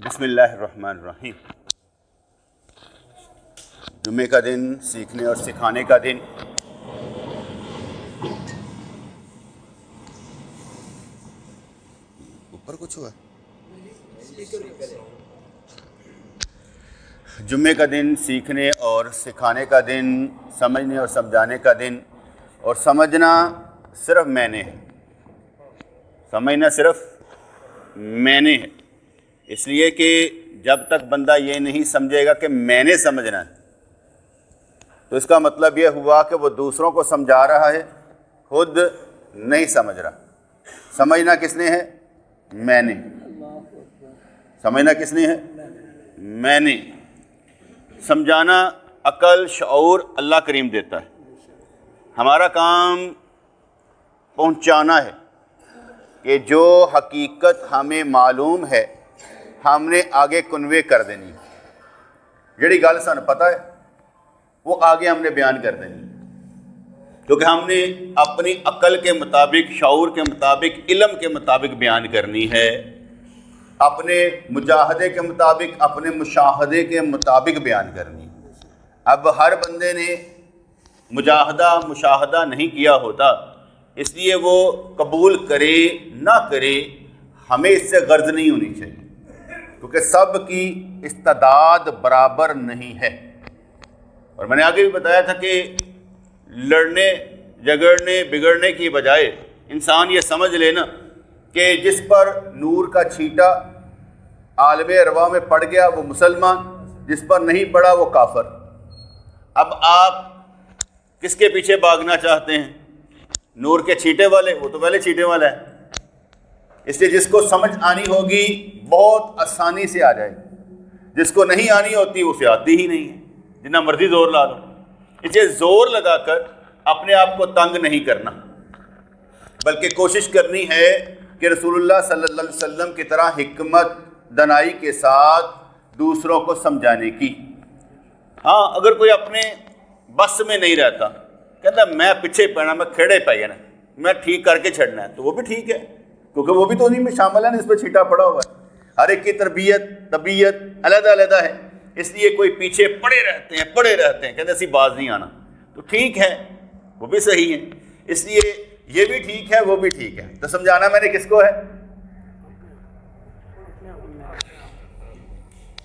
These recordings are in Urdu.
بسم اللہ الرحمن الرحیم۔ جمعے کا دن، سیکھنے اور سکھانے کا دن۔ اوپر کچھ ہوا؟ جمعے کا دن، سیکھنے اور سکھانے کا دن، سمجھنے اور سمجھانے کا دن۔ اور سمجھنا صرف میں نے ہے، سمجھنا صرف میں نے ہے، اس لیے کہ جب تک بندہ یہ نہیں سمجھے گا کہ میں نے سمجھنا ہے تو اس کا مطلب یہ ہوا کہ وہ دوسروں کو سمجھا رہا ہے، خود نہیں سمجھ رہا۔ سمجھنا کس نے ہے؟ میں نے۔ سمجھنا کس نے ہے؟ میں نے۔ سمجھانا عقل، شعور اللہ کریم دیتا ہے، ہمارا کام پہنچانا ہے کہ جو حقیقت ہمیں معلوم ہے ہم نے آگے کنوے کر دینی ہے۔ جڑی گل سن پتہ ہے وہ آگے ہم نے بیان کر دینی، کیونکہ ہم نے اپنی عقل کے مطابق، شعور کے مطابق، علم کے مطابق بیان کرنی ہے، اپنے مجاہدے کے مطابق، اپنے مشاہدے کے مطابق بیان کرنی ہے۔ اب ہر بندے نے مجاہدہ، مشاہدہ نہیں کیا ہوتا، اس لیے وہ قبول کرے نہ کرے، ہمیں اس سے غرض نہیں ہونی چاہیے، کیونکہ سب کی استعداد برابر نہیں ہے۔ اور میں نے آگے بھی بتایا تھا کہ لڑنے، جھگڑنے، بگڑنے کی بجائے انسان یہ سمجھ لینا کہ جس پر نور کا چھینٹا عالم ارواح میں پڑ گیا وہ مسلمان، جس پر نہیں پڑا وہ کافر۔ اب آپ کس کے پیچھے بھاگنا چاہتے ہیں؟ نور کے چھینٹے والے؟ وہ تو پہلے چھینٹے والا ہے، اس لیے جس کو سمجھ آنی ہوگی بہت آسانی سے آ جائے گی، جس کو نہیں آنی ہوتی اسے آتی ہی نہیں ہے، جتنا مرضی زور لا لو۔ اس لیے زور لگا کر اپنے آپ کو تنگ نہیں کرنا، بلکہ کوشش کرنی ہے کہ رسول اللہ صلی اللہ علیہ وسلم کی طرح حکمت دانائی کے ساتھ دوسروں کو سمجھانے کی۔ ہاں، اگر کوئی اپنے بس میں نہیں رہتا، کہتا میں پیچھے پڑنا، میں کھیڑے پہ نا، میں ٹھیک کر کے چھڑنا ہے، تو وہ بھی ٹھیک ہے، کیونکہ وہ بھی تو انہیں میں شامل ہے نا، اس پہ چھیٹا پڑا ہوا ہے۔ ہر ایک کی طبیعت علیحدہ علیحدہ ہے، اس لیے کوئی پیچھے پڑے رہتے ہیں، کہتے اسی باز نہیں آنا، تو ٹھیک ہے، وہ بھی صحیح ہے۔ اس لیے یہ بھی ٹھیک ہے، وہ بھی ٹھیک ہے۔ تو سمجھانا میں نے کس کو ہے؟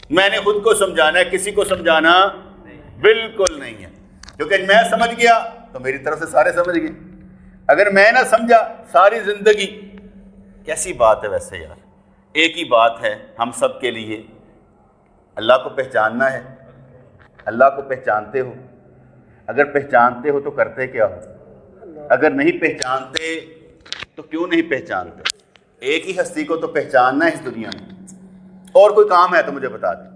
میں نے خود کو سمجھانا ہے، کسی کو سمجھانا بالکل نہیں ہے، کیونکہ میں سمجھ گیا تو میری طرف سے سارے سمجھ گئے، اگر میں نہ سمجھا ساری زندگی کیسی بات ہے؟ ویسے یار ایک ہی بات ہے ہم سب کے لیے، اللہ کو پہچاننا ہے۔ اللہ کو پہچانتے ہو؟ اگر پہچانتے ہو تو کرتے کیا ہو؟ اگر نہیں پہچانتے تو کیوں نہیں پہچانتے؟ ایک ہی ہستی کو تو پہچاننا ہے اس دنیا میں، اور کوئی کام ہے تو مجھے بتا دیں۔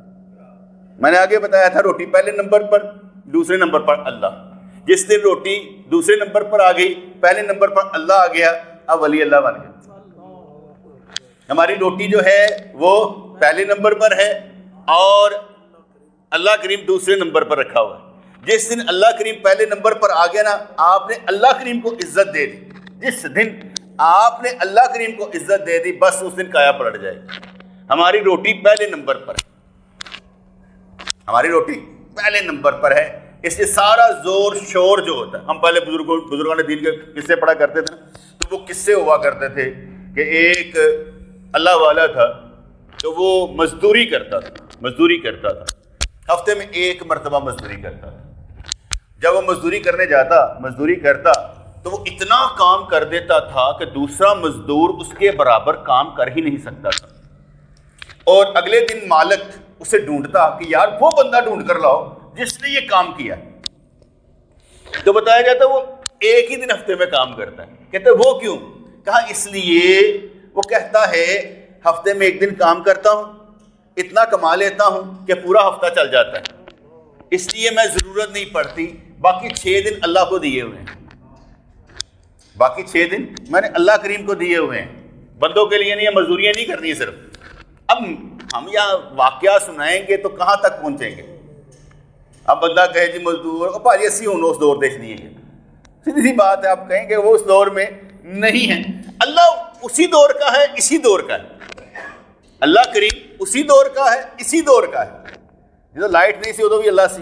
میں نے آگے بتایا تھا روٹی پہلے نمبر پر، دوسرے نمبر پر اللہ۔ جس دن روٹی دوسرے نمبر پر آ گئی، پہلے نمبر پر اللہ آ گیا، اب ولی اللہ بن گیا۔ ہماری روٹی جو ہے وہ پہلے نمبر پر ہے اور اللہ کریم دوسرے نمبر پر رکھا ہوا ہے۔ جس دن اللہ کریم پہلے نمبر پر آ گیا نا، آپ نے اللہ کریم کو عزت دے دی۔ جس دن آپ نے اللہ کریم کو عزت دے دی، بس اس دن کایا پلٹ جائے گی۔ ہماری روٹی پہلے نمبر پر ہے، ہماری روٹی پہلے نمبر پر ہے، اس لیے سارا زور شور جو ہوتا ہے، ہم پہلے بزرگان دین کے قصے پڑھا کرتے تھے نا، تو وہ قصے ہوا کرتے تھے کہ ایک اللہ والا تھا تو وہ مزدوری کرتا تھا، ہفتے میں ایک مرتبہ مزدوری کرتا تھا۔ جب وہ مزدوری کرتا تو وہ اتنا کام کر دیتا تھا کہ دوسرا مزدور اس کے برابر کام کر ہی نہیں سکتا تھا، اور اگلے دن مالک اسے ڈھونڈتا کہ یار وہ بندہ ڈھونڈ کر لاؤ جس نے یہ کام کیا، تو بتایا جاتا وہ ایک ہی دن ہفتے میں کام کرتا ہے۔ کہتے وہ کیوں؟ کہا اس لیے وہ کہتا ہے ہفتے میں ایک دن کام کرتا ہوں، اتنا کما لیتا ہوں کہ پورا ہفتہ چل جاتا ہے، اس لیے میں ضرورت نہیں پڑتی، باقی 6 دن اللہ کو دیے ہوئے ہیں، باقی 6 دن میں نے اللہ کریم کو دیے ہوئے ہیں، بندوں کے لیے نہیں، مزدوریاں نہیں کرنی صرف۔ اب ہم یہاں واقعہ سنائیں گے تو کہاں تک پہنچیں گے؟ اب بندہ کہے جی مزدور بھائی اسی ہوں اس دور دیکھ لیے گے، سیدھی سی بات ہے، آپ کہیں گے وہ اس دور میں نہیں ہے، اللہ اسی دور کا ہے، اسی دور کا ہے۔ اللہ کریم اسی دور کا ہے, اسی دور کا ہے. جو لائٹ نہیں سی ادو بھی اللہ سی,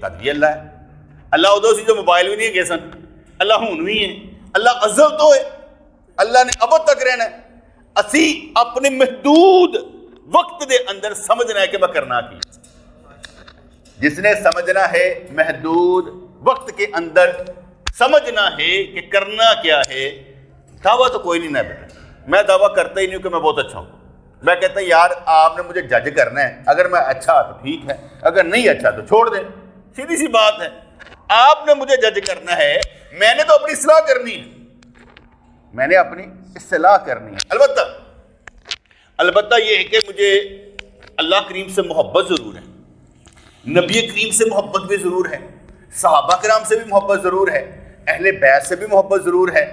تد بھی اللہ ہے. اللہ ادو سی جو موبائل بھی نہیں ہے سن, اللہ ہوں بھی ہے. اللہ ازل تو ہے, اللہ نے ابد تک رہنا ہے. اسی اپنے محدود وقت دے اندر سمجھنا ہے کہ میں کرنا کی. جس نے سمجھنا ہے محدود وقت کے اندر سمجھنا ہے کہ کرنا کیا ہے, دعویٰ تو کوئی نہیں ہے بیٹا. میں دعویٰ کرتا ہی نہیں ہوں کہ میں بہت اچھا ہوں. میں کہتا ہوں یار آپ نے مجھے جج کرنا ہے, اگر میں اچھا تو ٹھیک ہے, اگر نہیں اچھا تو چھوڑ دیں. سیدھی سی بات ہے. آپ نے مجھے جج کرنا ہے, میں نے تو اپنی اصلاح کرنی ہے, میں نے اپنی اصلاح کرنی ہے. البتہ یہ ہے کہ مجھے اللہ کریم سے محبت ضرور ہے, نبی کریم سے محبت بھی ضرور ہے, صحابہ کرام سے بھی محبت ضرور ہے, اہل بیت سے بھی محبت ضرور ہے,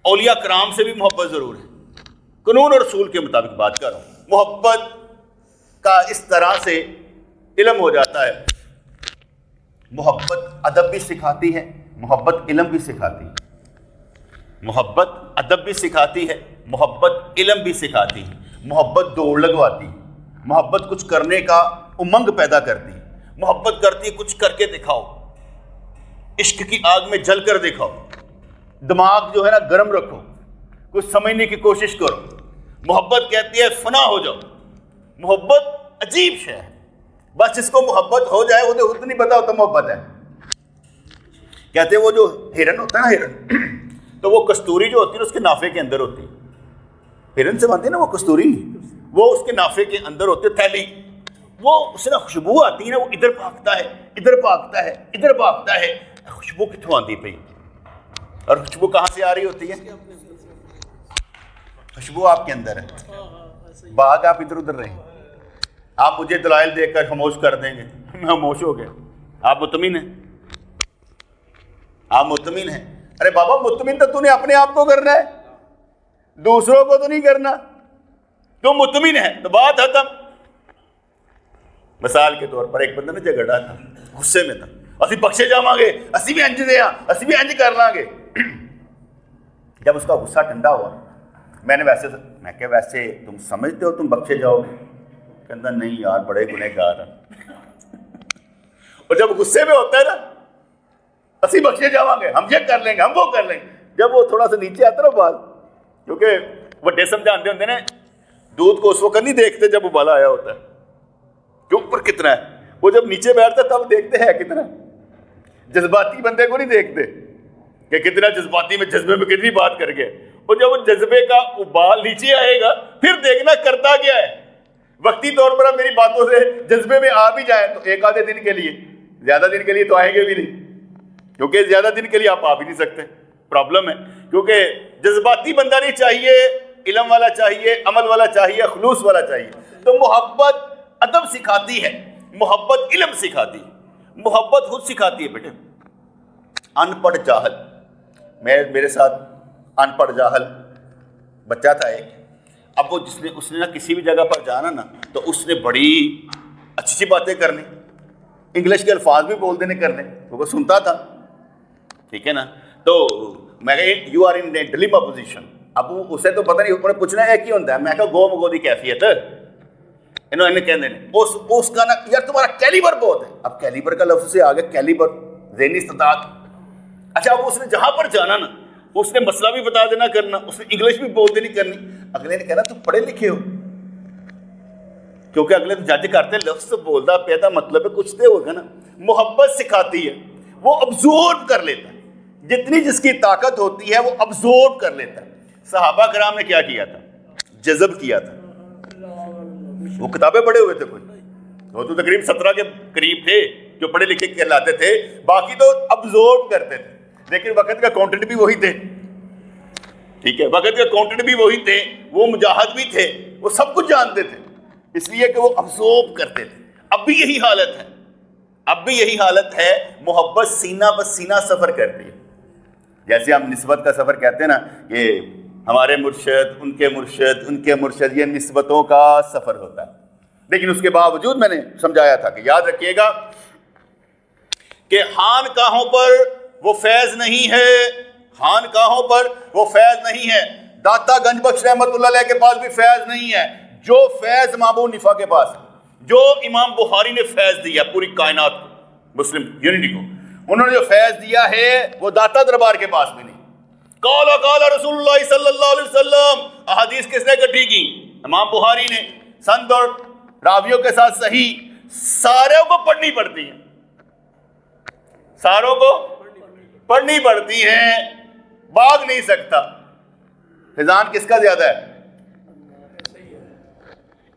اولیاء کرام سے بھی محبت ضرور ہے. قانون اور رسول کے مطابق بات کر رہا ہوں. محبت کا اس طرح سے علم ہو جاتا ہے. محبت ادب بھی سکھاتی ہے, محبت علم بھی سکھاتی ہے. محبت ادب بھی سکھاتی ہے, محبت علم بھی سکھاتی ہے. محبت دوڑ لگواتی ہے, محبت کچھ کرنے کا امنگ پیدا کرتی ہے. محبت کرتی ہے کچھ کر کے دکھاؤ, عشق کی آگ میں جل کر دکھاؤ. دماغ جو ہے نا گرم رکھو, کچھ سمجھنے کی کوشش کرو. محبت کہتی ہے فنا ہو جاؤ. محبت عجیب شے ہے, بس جس کو محبت ہو جائے وہ تو خود نہیں پتا ہوتا محبت ہے. کہتے ہیں وہ جو ہرن ہوتا ہے نا, ہرن تو وہ کستوری جو ہوتی ہے اس کے نافے کے اندر ہوتی ہے. ہرن سے بنتی ہے نا وہ کستوری, وہ اس کے نافے کے اندر ہوتی ہے تھیلی. وہ اس سے نا خوشبو آتی ہے نا, وہ ادھر بھاگتا ہے, ادھر بھاگتا ہے, ادھر بھاگتا ہے. خوشبو کتوں آتی پئی, اور خوشبو کہاں سے آ رہی ہوتی ہے؟ خوشبو آپ کے اندر ہے. باغ آپ ادھر ادھر رہیں. آپ مجھے دلائل دیکھ کر خاموش کر دیں گے, میں خاموش ہو گیا. آپ مطمئن ہیں؟ آپ مطمئن ہیں؟ ارے بابا مطمئن تو نے اپنے آپ کو کرنا ہے, دوسروں کو تو نہیں کرنا. تو مطمئن ہے تو بات ختم. مثال کے طور پر ایک بندہ نے جھگڑا تھا, غصے میں تھا, اسی بخشے جاواں گے, اسی بھی انج دیا, اسی بھی انج کر لیں گے. جب اس کا غصہ ٹھنڈا ہوا, میں نے کہ ویسے تم سمجھتے ہو تم بخشے جاؤ گے؟ کہتا نہیں یار بڑے گنہگار ہیں. اور جب غصے میں ہوتا ہے نا, اسی بخشے جاواں گے, ہم یہ کر لیں گے, ہم وہ کر لیں گے. جب وہ تھوڑا سا نیچے آتا نا بال, کیونکہ وڈے سمجھاتے ہوتے نا, دودھ کو اس وقت نہیں دیکھتے جب ابالا آیا ہوتا ہے کہ اوپر کتنا ہے, وہ جب نیچے بیٹھتا تب دیکھتے ہیں کتنا. جذباتی بندے کو نہیں دیکھتے کہ کتنا جذباتی میں, جذبے میں کتنی بات کر گئے. اور جب وہ جذبے کا ابال نیچے آئے گا پھر دیکھنا کرتا کیا ہے. وقتی طور پر اب میری باتوں سے جذبے میں آ بھی جائے تو ایک آدھے دن کے لیے, زیادہ دن کے لیے تو آئیں گے بھی نہیں, کیونکہ زیادہ دن کے لیے آپ آ بھی نہیں سکتے. پرابلم ہے, کیونکہ جذباتی بندہ نہیں چاہیے, علم والا چاہیے, عمل والا چاہیے, خلوص والا چاہیے. تو محبت ادب سکھاتی ہے, محبت علم سکھاتی ہے. محبت خود سکھاتی ہے بیٹے. ان پڑھ جاہل, میرے ساتھ ان پڑھ جاہل بچہ تھا ایک. اب وہ اس نے نا کسی بھی جگہ پر جانا نا تو اس نے بڑی اچھی سی باتیں کرنی, انگلش کے الفاظ بھی بول دینے کرنے, وہ سنتا تھا, ٹھیک ہے نا. تو میں کہ you are in dilemma position. اب اسے تو پتہ نہیں, اوپر پوچھنا ہے کی ہوتا ہے. میں کہا گو مگو دی کیفیت انہوں کہنے اس کا نا یار تمہارا کیلیبر بہت ہے. اب کیلیبر کا لفظ سے آگے کیلیبر, ذہنی استطاعت. اچھا اب اس نے جہاں پر جانا نا اس نے مسئلہ بھی بتا دینا کرنا, اس نے انگلش بھی بول دینی کرنی. اگلے نے کہنا تم پڑھے لکھے ہو, کیونکہ اگلے تو جج کرتے لفظ تو بولتا پیدا مطلب ہے کچھ تو ہوگا نا. محبت سکھاتی ہے, وہ ابزورب کر لیتا ہے, جتنی جس کی طاقت ہوتی ہے وہ ابزورب کر لیتا ہے. صحابہ کرام نے کیا کیا تھا؟ جذب کیا تھا. وہ کتابیں پڑھے ہوئے تھے, کوئی وہ تو تقریباً 17 کے قریب تھے جو پڑھے لکھے کہلاتے تھے, باقی تو ابزورب کرتے تھے. لیکن وقت کا کانٹینٹ بھی وہی تھے, ٹھیک ہے, وقت کا کانٹینٹ بھی وہی تھے, وہ مجاہد بھی تھے, وہ سب کچھ جانتے تھے, اس لیے کہ وہ ابزورب کرتے تھے. اب بھی یہی حالت ہے, اب بھی یہی حالت ہے. محبت سینہ بہ سینہ سفر کرتی ہے. جیسے ہم نسبت کا سفر کہتے ہیں نا, یہ ہمارے مرشد, ان کے مرشد, ان کے مرشد, یہ نسبتوں کا سفر ہوتا ہے. لیکن اس کے باوجود میں نے سمجھایا تھا کہ یاد رکھیے گا کہ خانقاہوں پر وہ فیض نہیں ہے, خانقاہوں پر وہ فیض نہیں ہے. داتا گنج بخش رحمت اللہ علیہ کے پاس بھی فیض نہیں ہے جو فیض امام ابو حنیفہ کے پاس ہے. جو امام بخاری نے فیض دیا پوری کائنات کو, مسلم یونٹی کو, انہوں نے جو فیض دیا ہے وہ داتا دربار کے پاس بھی نہیں. قال رسول اللہ صلی اللہ علیہ وسلم, احادیث کس نے اکٹھی کی؟ امام بخاری نے. سند اور راویوں کے ساتھ صحیح, ساروں کو پڑھنی پڑتی ہیں, ساروں کو پڑھنی پڑتی ہیں, بھاگ نہیں سکتا. فیضان کس کا زیادہ ہے؟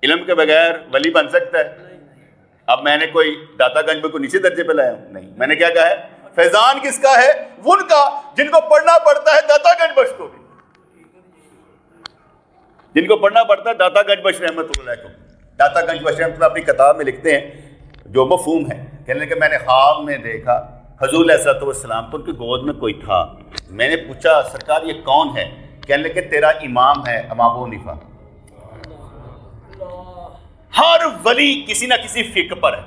علم کے بغیر ولی بن سکتا ہے؟ اب میں نے کوئی داتا گنج کو نیچے درجے پہ لایا ہوں؟ نہیں. میں نے کیا کہا ہے؟ فیضان کس کا ہے؟ ان کا جن کو پڑھنا پڑتا ہے داتا گنج بخش کو بھی, جن کو پڑھنا پڑتا ہے داتا گنج بخش رحمت اللہ علیہ کو. داتا گنج بخش رحمت اللہ اپنی کتاب میں لکھتے ہیں جو مفہوم ہے, کہنے کہ میں نے خواب میں دیکھا حضور علیہ الصلوۃ والسلام تو ان کی گود میں کوئی تھا. میں نے پوچھا سرکار یہ کون ہے؟ کہنے کہ تیرا امام ہے امام ابو حنیفہ. ہر ولی کسی نہ کسی فقہ پر ہے,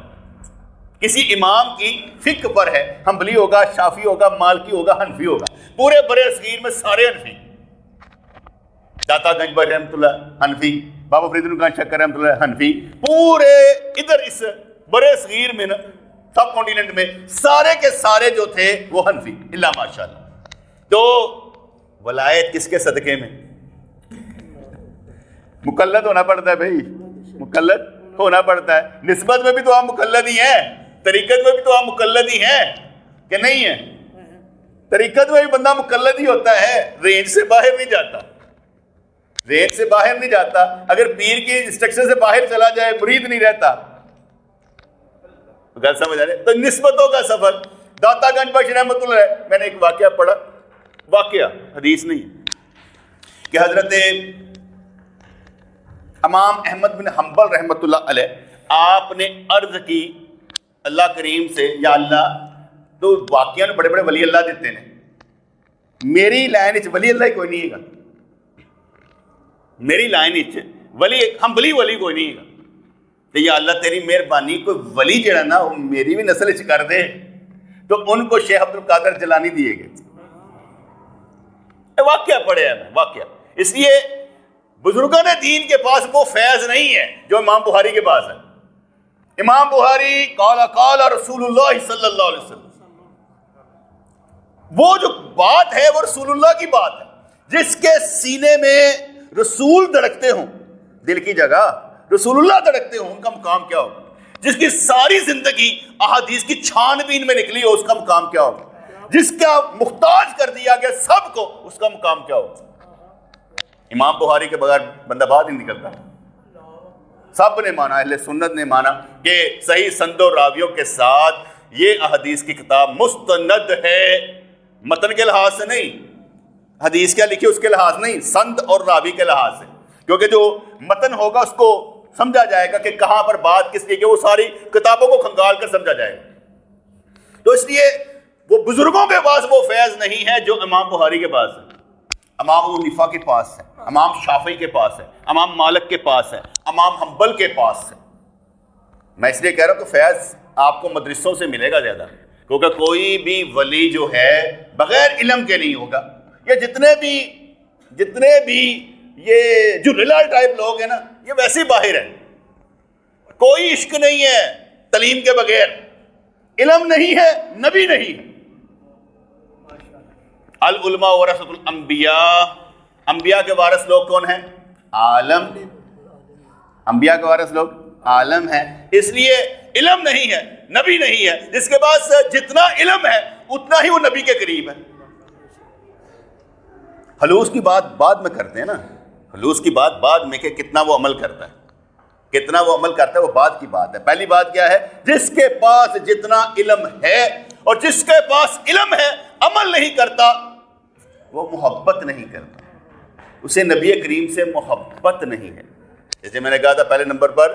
کسی امام کی فقہ پر ہے. حنبلی ہوگا, شافعی ہوگا, مالکی ہوگا, حنفی ہوگا. پورے برے صغیر میں سارے حنفی. داتا گنج بخش رحمۃ اللہ حنفی, بابا فرید الدین شکر رحمۃ اللہ حنفی. پورے ادھر اس برے صغیر میں نا سب کانٹیننٹ میں سارے کے سارے جو تھے وہ حنفی الا ماشاءاللہ. تو ولایت کس کے صدقے میں؟ مقلد ہونا پڑتا ہے بھائی, مقلد ہونا پڑتا ہے. نسبت میں بھی تو آپ مقلد ہی ہیں, طریقت میں بھی تو آپ مقلد ہی ہیں کہ نہیں ہے؟ طریقت میں بھی بندہ مقلد ہی ہوتا ہے, رینج سے باہر نہیں جاتا, رینج سے باہر نہیں جاتا. اگر پیر کی انسٹرکشن سے باہر چلا جائے مرید نہیں رہتا. گل سمجھ آ رہی ہے؟ تو نسبتوں کا سفر. داتا گنج بخش رحمۃ اللہ علیہ, میں نے ایک واقعہ پڑھا, واقعہ حدیث نہیں, کہ حضرت امام احمد بن حنبل رحمۃ اللہ علیہ آپ نے عرض کی اللہ کریم سے, یا اللہ تو واقعہ بڑے بڑے ولی اللہ دیتے ہیں, میری لائن ولی اللہ کوئی نہیں ہے, میری لائن ولی حنبلی ولی کوئی نہیں ہے. تو یا اللہ تیری مہربانی کوئی ولی جڑا نا وہ میری بھی نسل کر دے. تو ان کو شیخ عبد القادر جیلانی دیے گئے. واقعہ پڑھے ہیں واقعہ. اس لیے بزرگان دین کے پاس وہ فیض نہیں ہے جو امام بخاری کے پاس ہے. امام بخاری قال رسول اللہ صلی اللہ علیہ وسلم, وہ جو بات ہے وہ رسول اللہ کی بات ہے. جس کے سینے میں رسول دھڑکتے ہوں, دل کی جگہ رسول اللہ دھڑکتے ہوں, ان کا مقام کیا ہوگا؟ جس کی ساری زندگی احادیث کی چھان بین میں نکلی ہو, اس کا مقام کیا ہوگا؟ جس کا محتاج کر دیا گیا سب کو, اس کا مقام کیا ہوگا؟ امام بخاری کے بغیر بندہ باہر نہیں نکلتا. سب نے مانا, اہل سنت نے مانا کہ صحیح سند و راویوں کے ساتھ یہ احادیث کی کتاب مستند ہے, متن کے لحاظ سے نہیں, حدیث کیا لکھی اس کے لحاظ نہیں, سند اور راوی کے لحاظ سے. کیونکہ جو متن ہوگا اس کو سمجھا جائے گا کہ کہاں پر بات کس لیے, کہ وہ ساری کتابوں کو کھنگال کر سمجھا جائے گا. تو اس لیے وہ بزرگوں کے پاس وہ فیض نہیں ہے جو امام بخاری کے پاس ہے, امام ابو حنیفہ کے پاس ہے, امام شافعی کے پاس ہے, امام مالک کے پاس ہے, امام حنبل کے پاس ہے. میں اس لیے کہہ رہا ہوں کہ فیض آپ کو مدرسوں سے ملے گا زیادہ, کیونکہ کوئی بھی ولی جو ہے بغیر علم کے نہیں ہوگا. یہ جتنے بھی یہ جو لال ٹائپ لوگ ہیں نا, یہ ویسے باہر ہیں. کوئی عشق نہیں ہے تعلیم کے بغیر, علم نہیں ہے, نبی نہیں ہے. العلماء ورثۃ الانبیاء, انبیاء کے وارث لوگ کون ہیں؟ عالم. انبیاء کے وارث لوگ عالم ہیں. اس لیے علم نہیں ہے, نبی نہیں ہے. جس کے پاس جتنا علم ہے اتنا ہی وہ نبی کے قریب ہے. خلوص کی بات بعد میں کرتے ہیں نا, خلوص کی بات بعد میں کہ کتنا وہ عمل کرتا ہے, کتنا وہ عمل کرتا ہے وہ بعد کی بات ہے. پہلی بات کیا ہے؟ جس کے پاس جتنا علم ہے اور جس کے پاس علم ہے عمل نہیں کرتا, وہ محبت نہیں کرتا, اسے نبی کریم سے محبت نہیں ہے. جیسے میں نے کہا تھا پہلے نمبر پر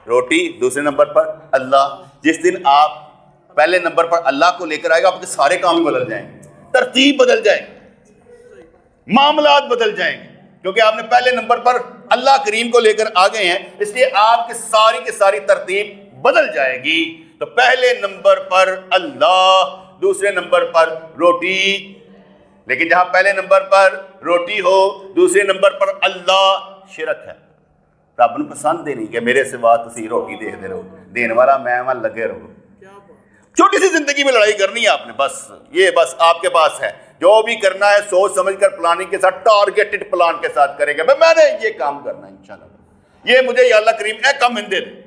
روٹی, دوسرے نمبر پر اللہ. جس دن آپ پہلے نمبر پر اللہ کو لے کر آئے گا, آپ کے سارے کام ہی بدل جائیں گے, ترتیب بدل جائے گی, معاملات بدل جائیں گے, کیونکہ آپ نے پہلے نمبر پر اللہ کریم کو لے کر آ گئے ہیں. اس لیے آپ کی ساری ترتیب بدل جائے گی. تو پہلے نمبر پر اللہ, دوسرے نمبر پر روٹی, لیکن جہاں پہلے نمبر پر روٹی ہو, دوسرے نمبر پر اللہ, شرک ہے. رب نوں پسند ہی نہیں کہ میرے سوا تسی روٹی دیکھتے رہو, دین والا میں وہاں لگے رہو. چھوٹی سی زندگی میں لڑائی کرنی ہے آپ نے, بس یہ بس آپ کے پاس ہے. جو بھی کرنا ہے سوچ سمجھ کر پلاننگ کے ساتھ, ٹارگیٹڈ پلان کے ساتھ کرے گا. میں نے یہ کام کرنا ہے انشاءاللہ, یہ مجھے یا اللہ کریم اے کام ہندے دے,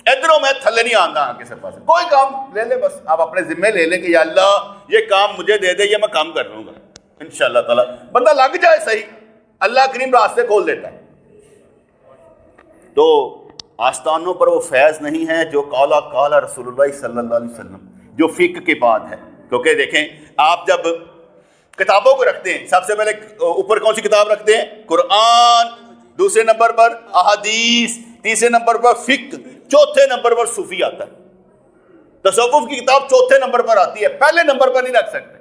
ادھروں میں تھلے نہیں آندا آگے سے پاس. کوئی کام لے لے, بس آپ اپنے ذمے لے لیں کہ یا اللہ یہ کام مجھے دے دے, یہ میں کام کر لوں گا انشاءاللہ تعالی. بندہ لگ جائے صحیح, اللہ کریم راستے کھول دیتا ہے. تو آستانوں پر وہ فیض نہیں ہے جو قالا قالا رسول اللہ صلی اللہ علیہ وسلم, جو فقہ کی بات ہے. کیونکہ دیکھیں آپ جب کتابوں کو رکھتے ہیں, سب سے پہلے اوپر کون سی کتاب رکھتے ہیں؟ قرآن, دوسرے نمبر پر احادیث, تیسرے نمبر پر فقہ, چوتھے نمبر پر صوفی آتا ہے. تصوف کی کتاب چوتھے نمبر پر آتی ہے, پہلے نمبر پر نہیں رکھ سکتے.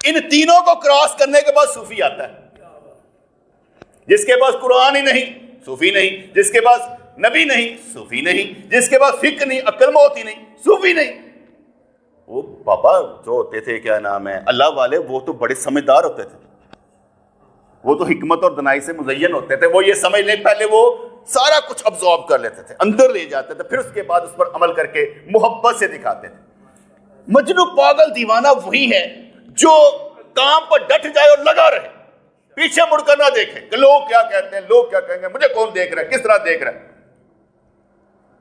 ان تینوں کو کراس کرنے کے بعد صوفی آتا ہے. جس کے پاس قرآن ہی نہیں صوفی نہیں, جس کے پاس نبی نہیں صوفی نہیں, جس کے پاس فقہ نہیں, عقل موت ہی نہیں, صوفی نہیں. وہ بابا جو ہوتے تھے کیا نام ہے اللہ والے, وہ تو بڑے سمجھدار ہوتے تھے, وہ تو حکمت اور دنائی سے مزین ہوتے تھے. وہ یہ سمجھ لیں پہلے وہ سارا کچھ ابزارب کر لیتے تھے, اندر لے جاتے تھے, پھر اس کے بعد اس پر عمل کر کے محبت سے دکھاتے تھے. مجنوں پاگل دیوانہ وہی ہے جو کام پر ڈٹ جائے اور لگا رہے, پیچھے مڑ کر نہ دیکھے کہ لوگ کیا کہتے ہیں, لوگ کیا کہیں گے, مجھے کون دیکھ رہا ہے, کس طرح دیکھ رہا ہے.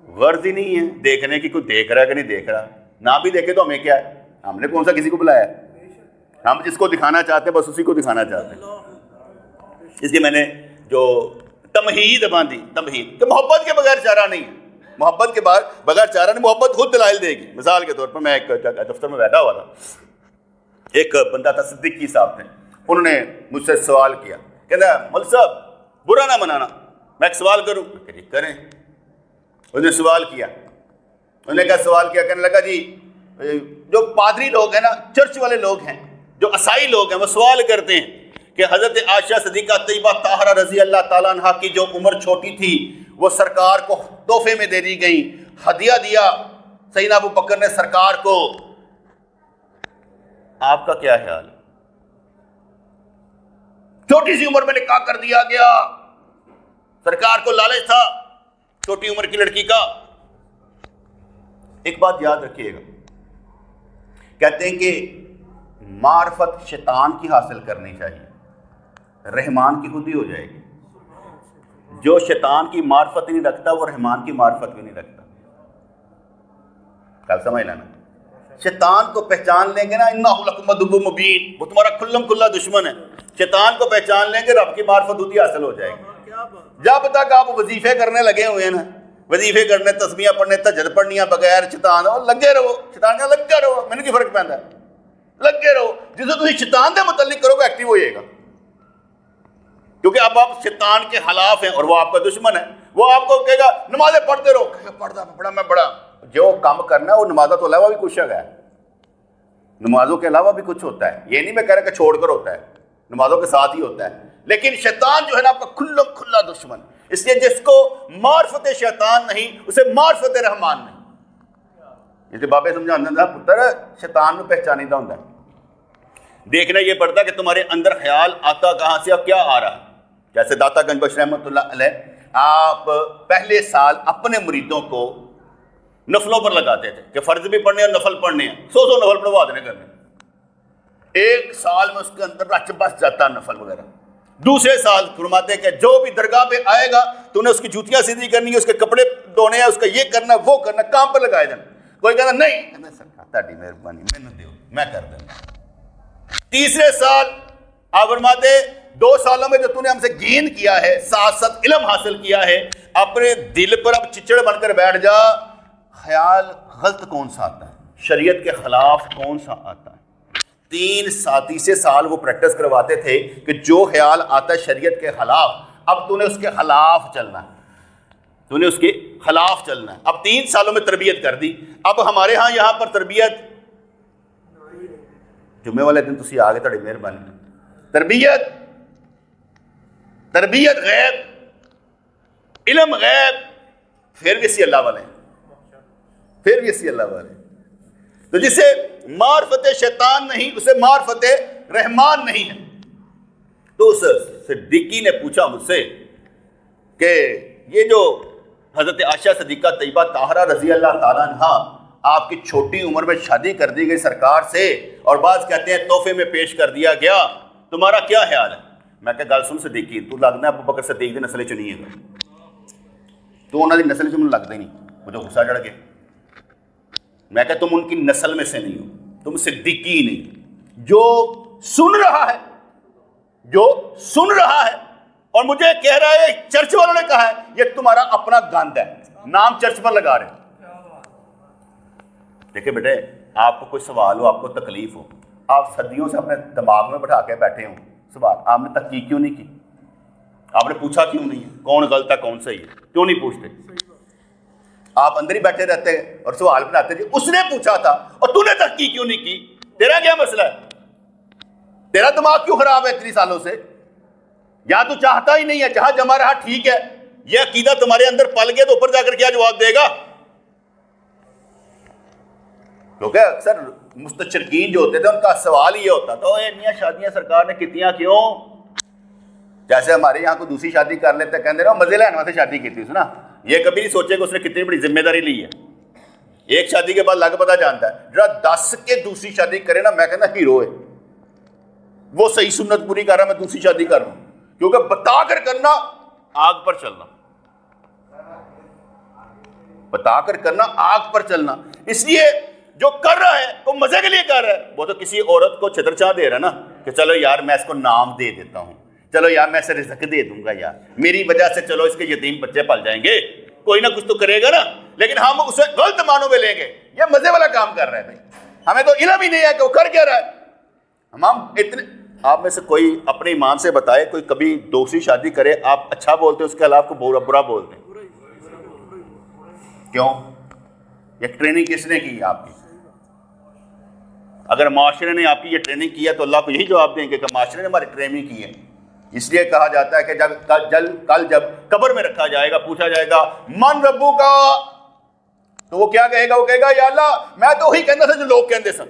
غرض ہی نہیں ہے دیکھنے کی کوئی دیکھ رہا ہے کہ نہیں دیکھ رہا. نہ بھی دیکھے تو ہمیں کیا ہے, ہم نے کون سا کسی کو بلایا ہے. ہم جس کو دکھانا چاہتے ہیں بس اسی کو دکھانا چاہتے ہیں. اس لیے میں نے جو تمہید باندھی, تمہید کہ محبت کے بغیر چارہ نہیں ہے, محبت کے بغیر چارہ نہیں, محبت خود دلائل دے گی. مثال کے طور پر میں ایک دفتر میں بیٹھا ہوا تھا, ایک بندہ تھا صدیقی صاحب تھے, انہوں نے مجھ سے سوال کیا, کہتا مول صاحب برا نہ منانا, میں ایک سوال کروں. کہ کریں. انہوں نے سوال کیا, انہوں نے کہا سوال کیا, کہنے لگا جی جو پادری لوگ ہیں نا, چرچ والے لوگ ہیں, جو عیسائی لوگ ہیں, وہ سوال کرتے ہیں کہ حضرت عائشہ صدیقہ طیبہ طاہرہ رضی اللہ تعالیٰ عنہ کی جو عمر چھوٹی تھی وہ سرکار کو تحفے میں دے دی گئی, ہدیہ دیا سیدنا ابو بکر نے سرکار کو, آپ کا کیا خیال ہے؟ چھوٹی سی عمر میں نکاح کر دیا گیا, سرکار کو لالچ تھا چھوٹی عمر کی لڑکی کا. ایک بات یاد رکھیے گا, کہتے ہیں کہ معرفت شیطان کی حاصل کرنی چاہیے, رحمان کی خود ہی ہو جائے گی. جو شیطان کی معرفت نہیں رکھتا وہ رحمان کی معرفت بھی نہیں رکھتا. کل سمجھ لینا, شیطان کو پہچان لیں گے نا, انہ لکم عدو مبین, وہ تمہارا کھلم کھلا دشمن ہے. شیطان کو پہچان لیں گے رب کی معرفت خود ہی حاصل ہو جائے گی. جب تک آپ وظیفے کرنے لگے ہوئے ہیں نا, وظیفے کرنے, تسبیحاں پڑھنے, تہجد پڑھنیاں بغیر, شیطان لگے رہو, شیطان کا لگے رہو, میں نے کی فرق پہنتا ہے, لگے رہو. جسے تم شیطان دے متعلق کرو گے ایکٹیو ہوئے گا, کیونکہ اب آپ شیطان کے خلاف ہیں اور وہ آپ کا دشمن ہے. وہ آپ کو کہے گا نمازیں پڑھتے رہو, پڑھتا بڑا میں بڑا. جو کام کرنا ہے وہ نمازوں کے علاوہ بھی کچھ ہے, نمازوں کے علاوہ بھی کچھ ہوتا ہے. یہ نہیں میں کہہ رہا کہ چھوڑ کر ہوتا ہے, نمازوں کے ساتھ ہی ہوتا ہے. لیکن شیطان جو ہے نا آپ کا کھلم کھلا دشمن, اس لیے جس کو معرفت شیطان نہیں اسے معرفت رحمان نہیں. جیسے بابے سمجھانا تھا پتر شیطان کو پہچانی دا ہوتا ہے, دیکھنا یہ پڑتا کہ تمہارے اندر خیال آتا کہاں سے اور کیا آ رہا ہے. جیسے داتا گنج بخش رحمۃ اللہ علیہ, آپ پہلے سال اپنے مریدوں کو نفلوں پر لگاتے تھے کہ فرض بھی پڑھنے اور نفل پڑھنے ہیں, 100 نفل پڑھوا دینے کرنے. ایک سال میں اس کے اندر رچ بس جاتا نفل وغیرہ. دوسرے سال فرماتے کہ جو بھی درگاہ پہ آئے گا تو نے اس کی جوتیاں سیدھی کرنی ہے, اس کے کپڑے دھونے ہیں, اس کا یہ کرنا وہ کرنا, کام پر لگائے جانا. کوئی کہنا نہیں سرکار تہاڈی مہربانی میں دیو میں کر دوں. تیسرے سال آپ فرماتے 2 سالوں میں جو تو نے ہم سے گین کیا ہے, ساتھ ساتھ علم حاصل کیا ہے, اپنے دل پر اب چچڑ بن کر بیٹھ جا. خیال غلط کون سا آتا ہے, شریعت کے خلاف کون سا آتا ہے. 3 سال وہ پریکٹس کرواتے تھے کہ جو خیال آتا ہے شریعت کے خلاف, اب تو نے اس کے خلاف چلنا ہے, تو نے اس کے خلاف چلنا ہے. اب 3 سالوں میں تربیت کر دی. اب ہمارے ہاں یہاں پر تربیت جمعے والے دن تسی آگے تھوڑی مہربانی. تربیت غیب, علم غیب, پھر بھی اسی اللہ والے ہیں, پھر بھی اسی اللہ والے. تو جسے معرفت شیطان نہیں اسے معرفت رحمان نہیں ہے. تو اس صدیقی نے پوچھا مجھ سے کہ یہ جو حضرت عائشہ صدیقہ طیبہ طاہرہ رضی اللہ تعالیٰ عنہا آپ کی چھوٹی عمر میں شادی کر دی گئی سرکار سے, اور بعض کہتے ہیں تحفے میں پیش کر دیا گیا, تمہارا کیا خیال ہے؟ میں کہ گل سن صدیقی, تو لگنا ابو بکر صدیق دی نسل چ نہیں ہے, تو انہوں دی نسل چ مجھے لگتا ہی نہیں. مجھے غصہ چڑھ گیا. میں کہ تم ان کی نسل میں سے نہیں ہو, تم صدیقی نہیں. جو سن رہا ہے اور مجھے کہہ رہا ہے, چرچ والوں نے کہا ہے یہ تمہارا اپنا گند ہے, نام چرچ پر لگا رہے ہیں. دیکھیں بیٹے, آپ کو کوئی سوال ہو, آپ کو تکلیف ہو, آپ صدیوں سے اپنے دماغ میں بٹھا کے بیٹھے ہوں سوال, آپ نے تحقیق کیوں نہیں کی؟ آپ نے پوچھا کیوں نہیں ہے کون غلط ہے کون صحیح ہے؟ کیوں نہیں پوچھتے؟ آپ اندر ہی بیٹھے رہتے ہیں اور سوال بناتے ہیں اس نے پوچھا تھا اور تو نے تحقیق کیوں نہیں کی؟ تیرا کیا مسئلہ ہے؟ تیرا دماغ کیوں خراب ہے اتنی سالوں سے؟ یا تو چاہتا ہی نہیں ہے, جہاں جمع رہا ٹھیک ہے, یہ عقیدہ تمہارے اندر پل گیا تو اوپر جا کر کیا جواب دے گا؟ کیونکہ اکثر مستشرقین جو ہوتے تھے ان کا سوال یہ ہوتا تھا, اتنی شادیاں سرکار نے کتنی کیوں؟ جیسے ہمارے یہاں کوئی دوسری شادی کر لیتے کہتے رہے مزے لینے واسطے شادی کی تھی اس نا, یہ کبھی نہیں سوچے کہ اس نے کتنی بڑی ذمہ داری لی ہے. ایک شادی کے بعد لگ پتہ جانتا ہے, جڑا 10 کے دوسری شادی کرے نا, میں کہنا ہیرو ہے, وہ صحیح سنت پوری کر رہا, میں دوسری شادی کر رہا ہوں. کیونکہ بتا کر کرنا, آگ پر چلنا, بتا کر کرنا, آگ پر چلنا. اس لیے جو کر رہا ہے وہ مزے کے لیے کر رہا ہے, وہ تو کسی عورت کو چھتر چاہ دے رہا نا کہ چلو یار میں اس کو نام دے دیتا ہوں, چلو یار میں اسے رزق دے دوں گا, یار میری وجہ سے چلو اس کے یتیم بچے پل جائیں گے, کوئی نہ کچھ تو کرے گا نا. لیکن ہم اسے غلط معنوں میں لیں گے, یہ مزے والا کام کر رہے ہیں. ہمیں تو علم ہی نہیں ہے کہ وہ کر کیا رہا ہے. ہم اتنے, آپ میں سے کوئی اپنے ایمان سے بتائے کوئی کبھی دوسری شادی کرے, آپ اچھا بولتے اس کے علاوہ کو برا بولتے ہیں؟ کیوں؟ یہ ٹریننگ کس نے کی آپ کی؟ اگر معاشرے نے آپ کی یہ ٹریننگ کی ہے تو اللہ کو یہی جواب دیں گے کہ معاشرے نے ہماری ٹریننگ کی ہے. اس لیے کہا جاتا ہے کہ کل جب قبر میں رکھا جائے گا, پوچھا جائے گا من ربو کا, تو وہ کیا کہے گا؟ وہ کہے گا یا اللہ میں تو وہی کہنا تھا جو لوگ کہتے سن,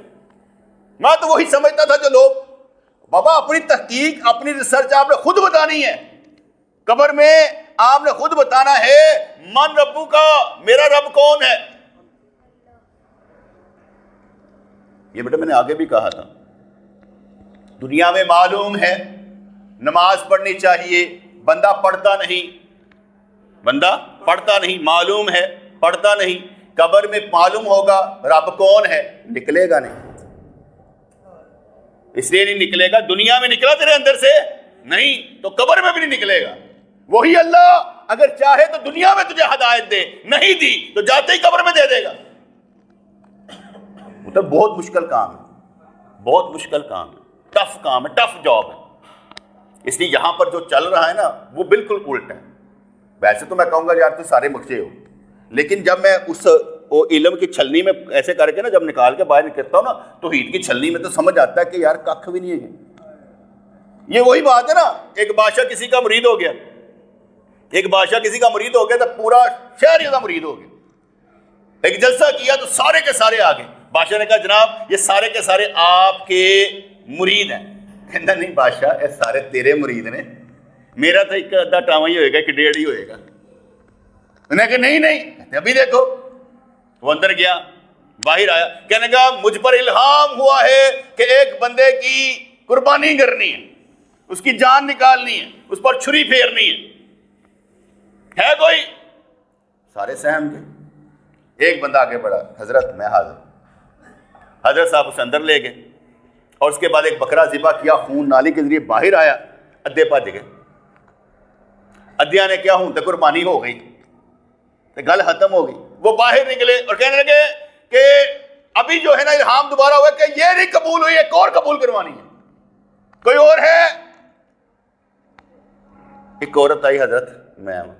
میں تو وہی سمجھتا تھا جو لوگ. بابا اپنی تحقیق, اپنی ریسرچ آپ نے خود بتانی ہے. قبر میں آپ نے خود بتانا ہے من ربو کا, میرا رب کون ہے. یہ بیٹا میں نے آگے بھی کہا تھا, دنیا میں معلوم ہے نماز پڑھنی چاہیے, بندہ پڑھتا نہیں, معلوم ہے پڑھتا نہیں. قبر میں معلوم ہوگا رب کون ہے, نکلے گا نہیں. اس لیے نہیں نکلے گا, دنیا میں نکلا تیرے اندر سے نہیں تو قبر میں بھی نہیں نکلے گا. وہی اللہ اگر چاہے تو دنیا میں تجھے ہدایت دے, نہیں دی تو جاتے ہی قبر میں دے دے گا. وہ تو بہت مشکل کام ہے, بہت مشکل کام ہے, ٹف کام ہے, ٹف جاب ہے. اس لیے یہاں پر جو چل رہا ہے نا وہ بالکل الٹ ہے. ویسے تو میں کہوں گا یار تو سارے بخشے ہو, لیکن جب میں اس علم کی چھلنی میں ایسے کر کے نا جب نکال کے باہر نکلتا ہوں نا توحید کی چھلنی میں تو سمجھ آتا ہے کہ یار کھ بھی نہیں ہے. یہ وہی بات ہے نا, ایک بادشاہ کسی کا مرید ہو گیا, تو پورا شہر کا مرید ہو گیا. ایک جلسہ کیا تو سارے کے سارے آ گئے. بادشاہ نے کہا جناب یہ سارے کے سارے آپ کے مرید ہیں. کہنا نہیں بادشاہ یہ سارے تیرے مرید نے, میرا تو ایک ادھا ٹاواں ہی ہوئے گا, ایک ڈیڑھ ہی ہوئے گا. انہیں کہا نہیں, ابھی دیکھو. وہ اندر گیا, باہر آیا, کہنے کا مجھ پر الہام ہوا ہے کہ ایک بندے کی قربانی کرنی ہے, اس کی جان نکالنی ہے, اس پر چھری پھیرنی ہے کوئی؟ سارے سہم گئے. ایک بندہ آگے بڑھا, حضرت میں حاضر. حضرت صاحب اسے اندر لے گئے اور اس کے بعد ایک بکرا ذبح کیا, خون نالی کے ذریعے باہر آیا. ادھے بھج گئے, ادھیاں نے کیا ہوں تو قربانی ہو گئی, گل ختم ہو گئی. وہ باہر نکلے اور کہنے لگے کہ ابھی جو ہے نا الہام دوبارہ ہوا کہ یہ نہیں قبول ہوئی, ایک اور قبول کروانی ہے, کوئی اور ہے؟ ایک عورت آئی, حضرت میں ہوں.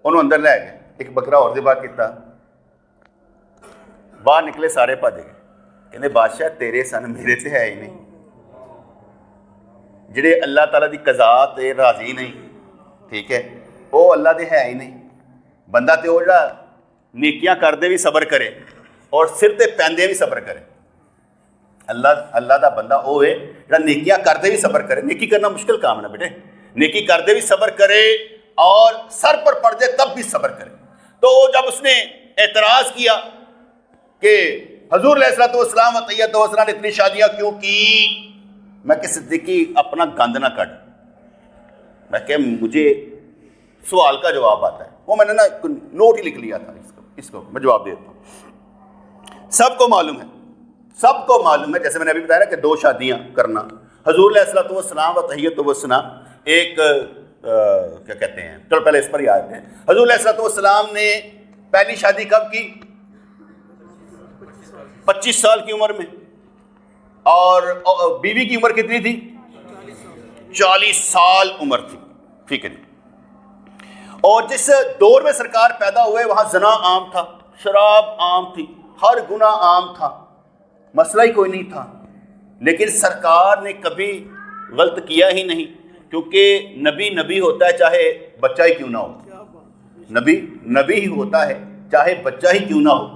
انہوں اندر لے گئے, ایک بکرا اور ذبح کیتا, باہر نکلے سارے بھج گئے. کہنے بادشاہ تیرے سن, میرے تے ہے ہی نہیں. جڑے اللہ تعالیٰ دی قضا تے راضی نہیں, ٹھیک ہے, وہ اللہ دے ہے ہی نہیں. بندہ تے وہ جڑا نیکیاں کردے بھی صبر کرے اور سر تے پیندے بھی صبر کرے. اللہ دا بندہ وہ ہے جڑا نیکیاں کردے بھی صبر کرے. نیکی کرنا مشکل کام ہے نا بیٹے, نیکی کردے بھی صبر کرے اور سر پر پڑ جائے تب بھی صبر کرے. تو جب اس نے اعتراض کیا کہ حضور علیہ الصلوۃ والسلام عطیت والسلام نے اتنی شادیاں کیوں کی, میں کہ صدیقی اپنا گند نہ کٹ, میں کہ مجھے سوال کا جواب آتا ہے. وہ میں نے نا نوٹ ہی لکھ لیا تھا, اس کو میں جواب دیتا ہوں. سب کو معلوم ہے, جیسے میں نے ابھی بتایا کہ 2 شادیاں کرنا. حضور علیہ الصلوۃ والسلام عطیت والسلام ایک کیا کہتے ہیں, چلو پہلے اس پر ہی آتے ہیں. حضور علیہ الصلوۃ والسلام نے پہلی شادی کب کی؟ 25 سال کی عمر میں. اور بیوی کی عمر کتنی تھی؟ 40 سال عمر تھی. ٹھیک ہے جی. اور جس دور میں سرکار پیدا ہوئے وہاں زنا عام تھا, شراب عام تھی, ہر گناہ عام تھا, مسئلہ ہی کوئی نہیں تھا. لیکن سرکار نے کبھی غلط کیا ہی نہیں, کیونکہ نبی ہوتا ہے چاہے بچہ ہی کیوں نہ ہو. نبی ہی ہوتا ہے چاہے بچہ ہی کیوں نہ ہو.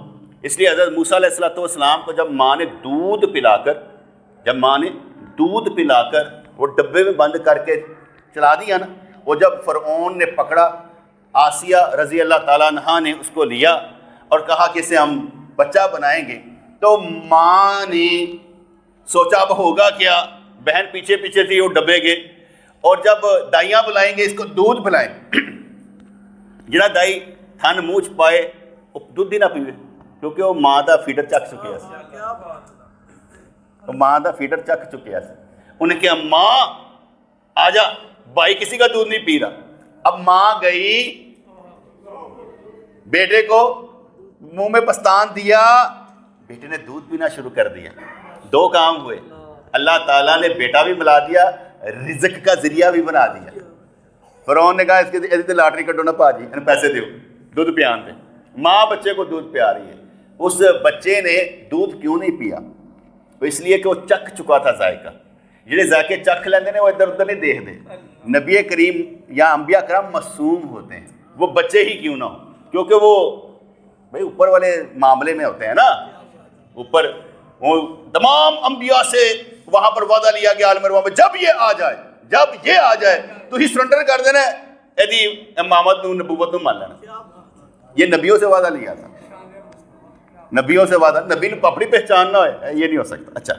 اس لیے حضرت موسیٰ علیہ الصلوۃ والسلام کو جب ماں نے دودھ پلا کر وہ ڈبے میں بند کر کے چلا دیا نا, وہ جب فرعون نے پکڑا, آسیہ رضی اللہ تعالیٰ عنہا نے اس کو لیا اور کہا کہ اسے ہم بچہ بنائیں گے, تو ماں نے سوچا اب ہوگا کیا, بہن پیچھے پیچھے تھی وہ ڈبے گئے, اور جب دائیاں بلائیں گے اس کو دودھ پلائیں, جڑا دائی تھن منہ چ پائے وہ دودھ ہی نہ پیوے, کیونکہ وہ ماں دا فیڈر چک چکیا سی. انہیں کہا ماں آ جا, بھائی کسی کا دودھ نہیں پی رہا. اب ماں گئی, بیٹے کو منہ میں پستان دیا, بیٹے نے دودھ پینا شروع کر دیا. 2 کام ہوئے, اللہ تعالیٰ نے بیٹا بھی ملا دیا, رزق کا ذریعہ بھی بنا دیا. فرعون نے کہا اس کے لاٹری کٹو نا پاجی, پیسے دیو دودھ پیان دے. ماں بچے کو دودھ پیا رہی ہے. اس بچے نے دودھ کیوں نہیں پیا؟ تو اس لیے کہ وہ چکھ چکا تھا ذائقہ. جڑے ذائقے چکھ لیندے نے وہ ادھر ادھر نہیں دیکھتے. نبی کریم یا انبیاء کرام معصوم ہوتے ہیں, وہ بچے ہی کیوں نہ ہو, کیونکہ وہ بھائی اوپر والے معاملے میں ہوتے ہیں نا. اوپر وہ تمام انبیاء سے وہاں پر وعدہ لیا گیا عالم ارواح میں, جب یہ آ جائے تو ہی سرنڈر کر دینا, ایدی امامت نو نبوت نو مان لینا. یہ نبیوں سے وعدہ لیا تھا, نبی نے اپنی پہچان نہ ہوئے, یہ نہیں ہو سکتا. اچھا,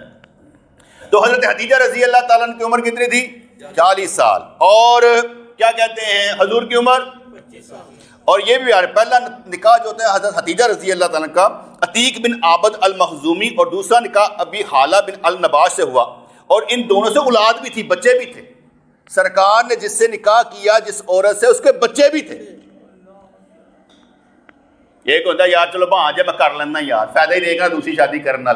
تو حضرت حدیجہ رضی اللہ تعالیٰ عنہ کی عمر کتنی تھی؟ 40 سال. اور کیا کہتے ہیں حضور کی عمر 25 سال. اور یہ بھی پہلا نکاح جو ہوتا ہے حضرت حدیجہ رضی اللہ تعالیٰ کا عتیق بن عابد المخزومی, اور دوسرا نکاح ابی حالہ بن النباش سے ہوا, اور ان دونوں سے اولاد بھی تھی, بچے بھی تھے. سرکار نے جس سے نکاح کیا, جس عورت سے, اس کے بچے بھی تھے. ایک ہوتا ہے یار چلو بھاں جے میں کر لینا یار, فائدہ ہی رہے گا دوسری شادی کرنے,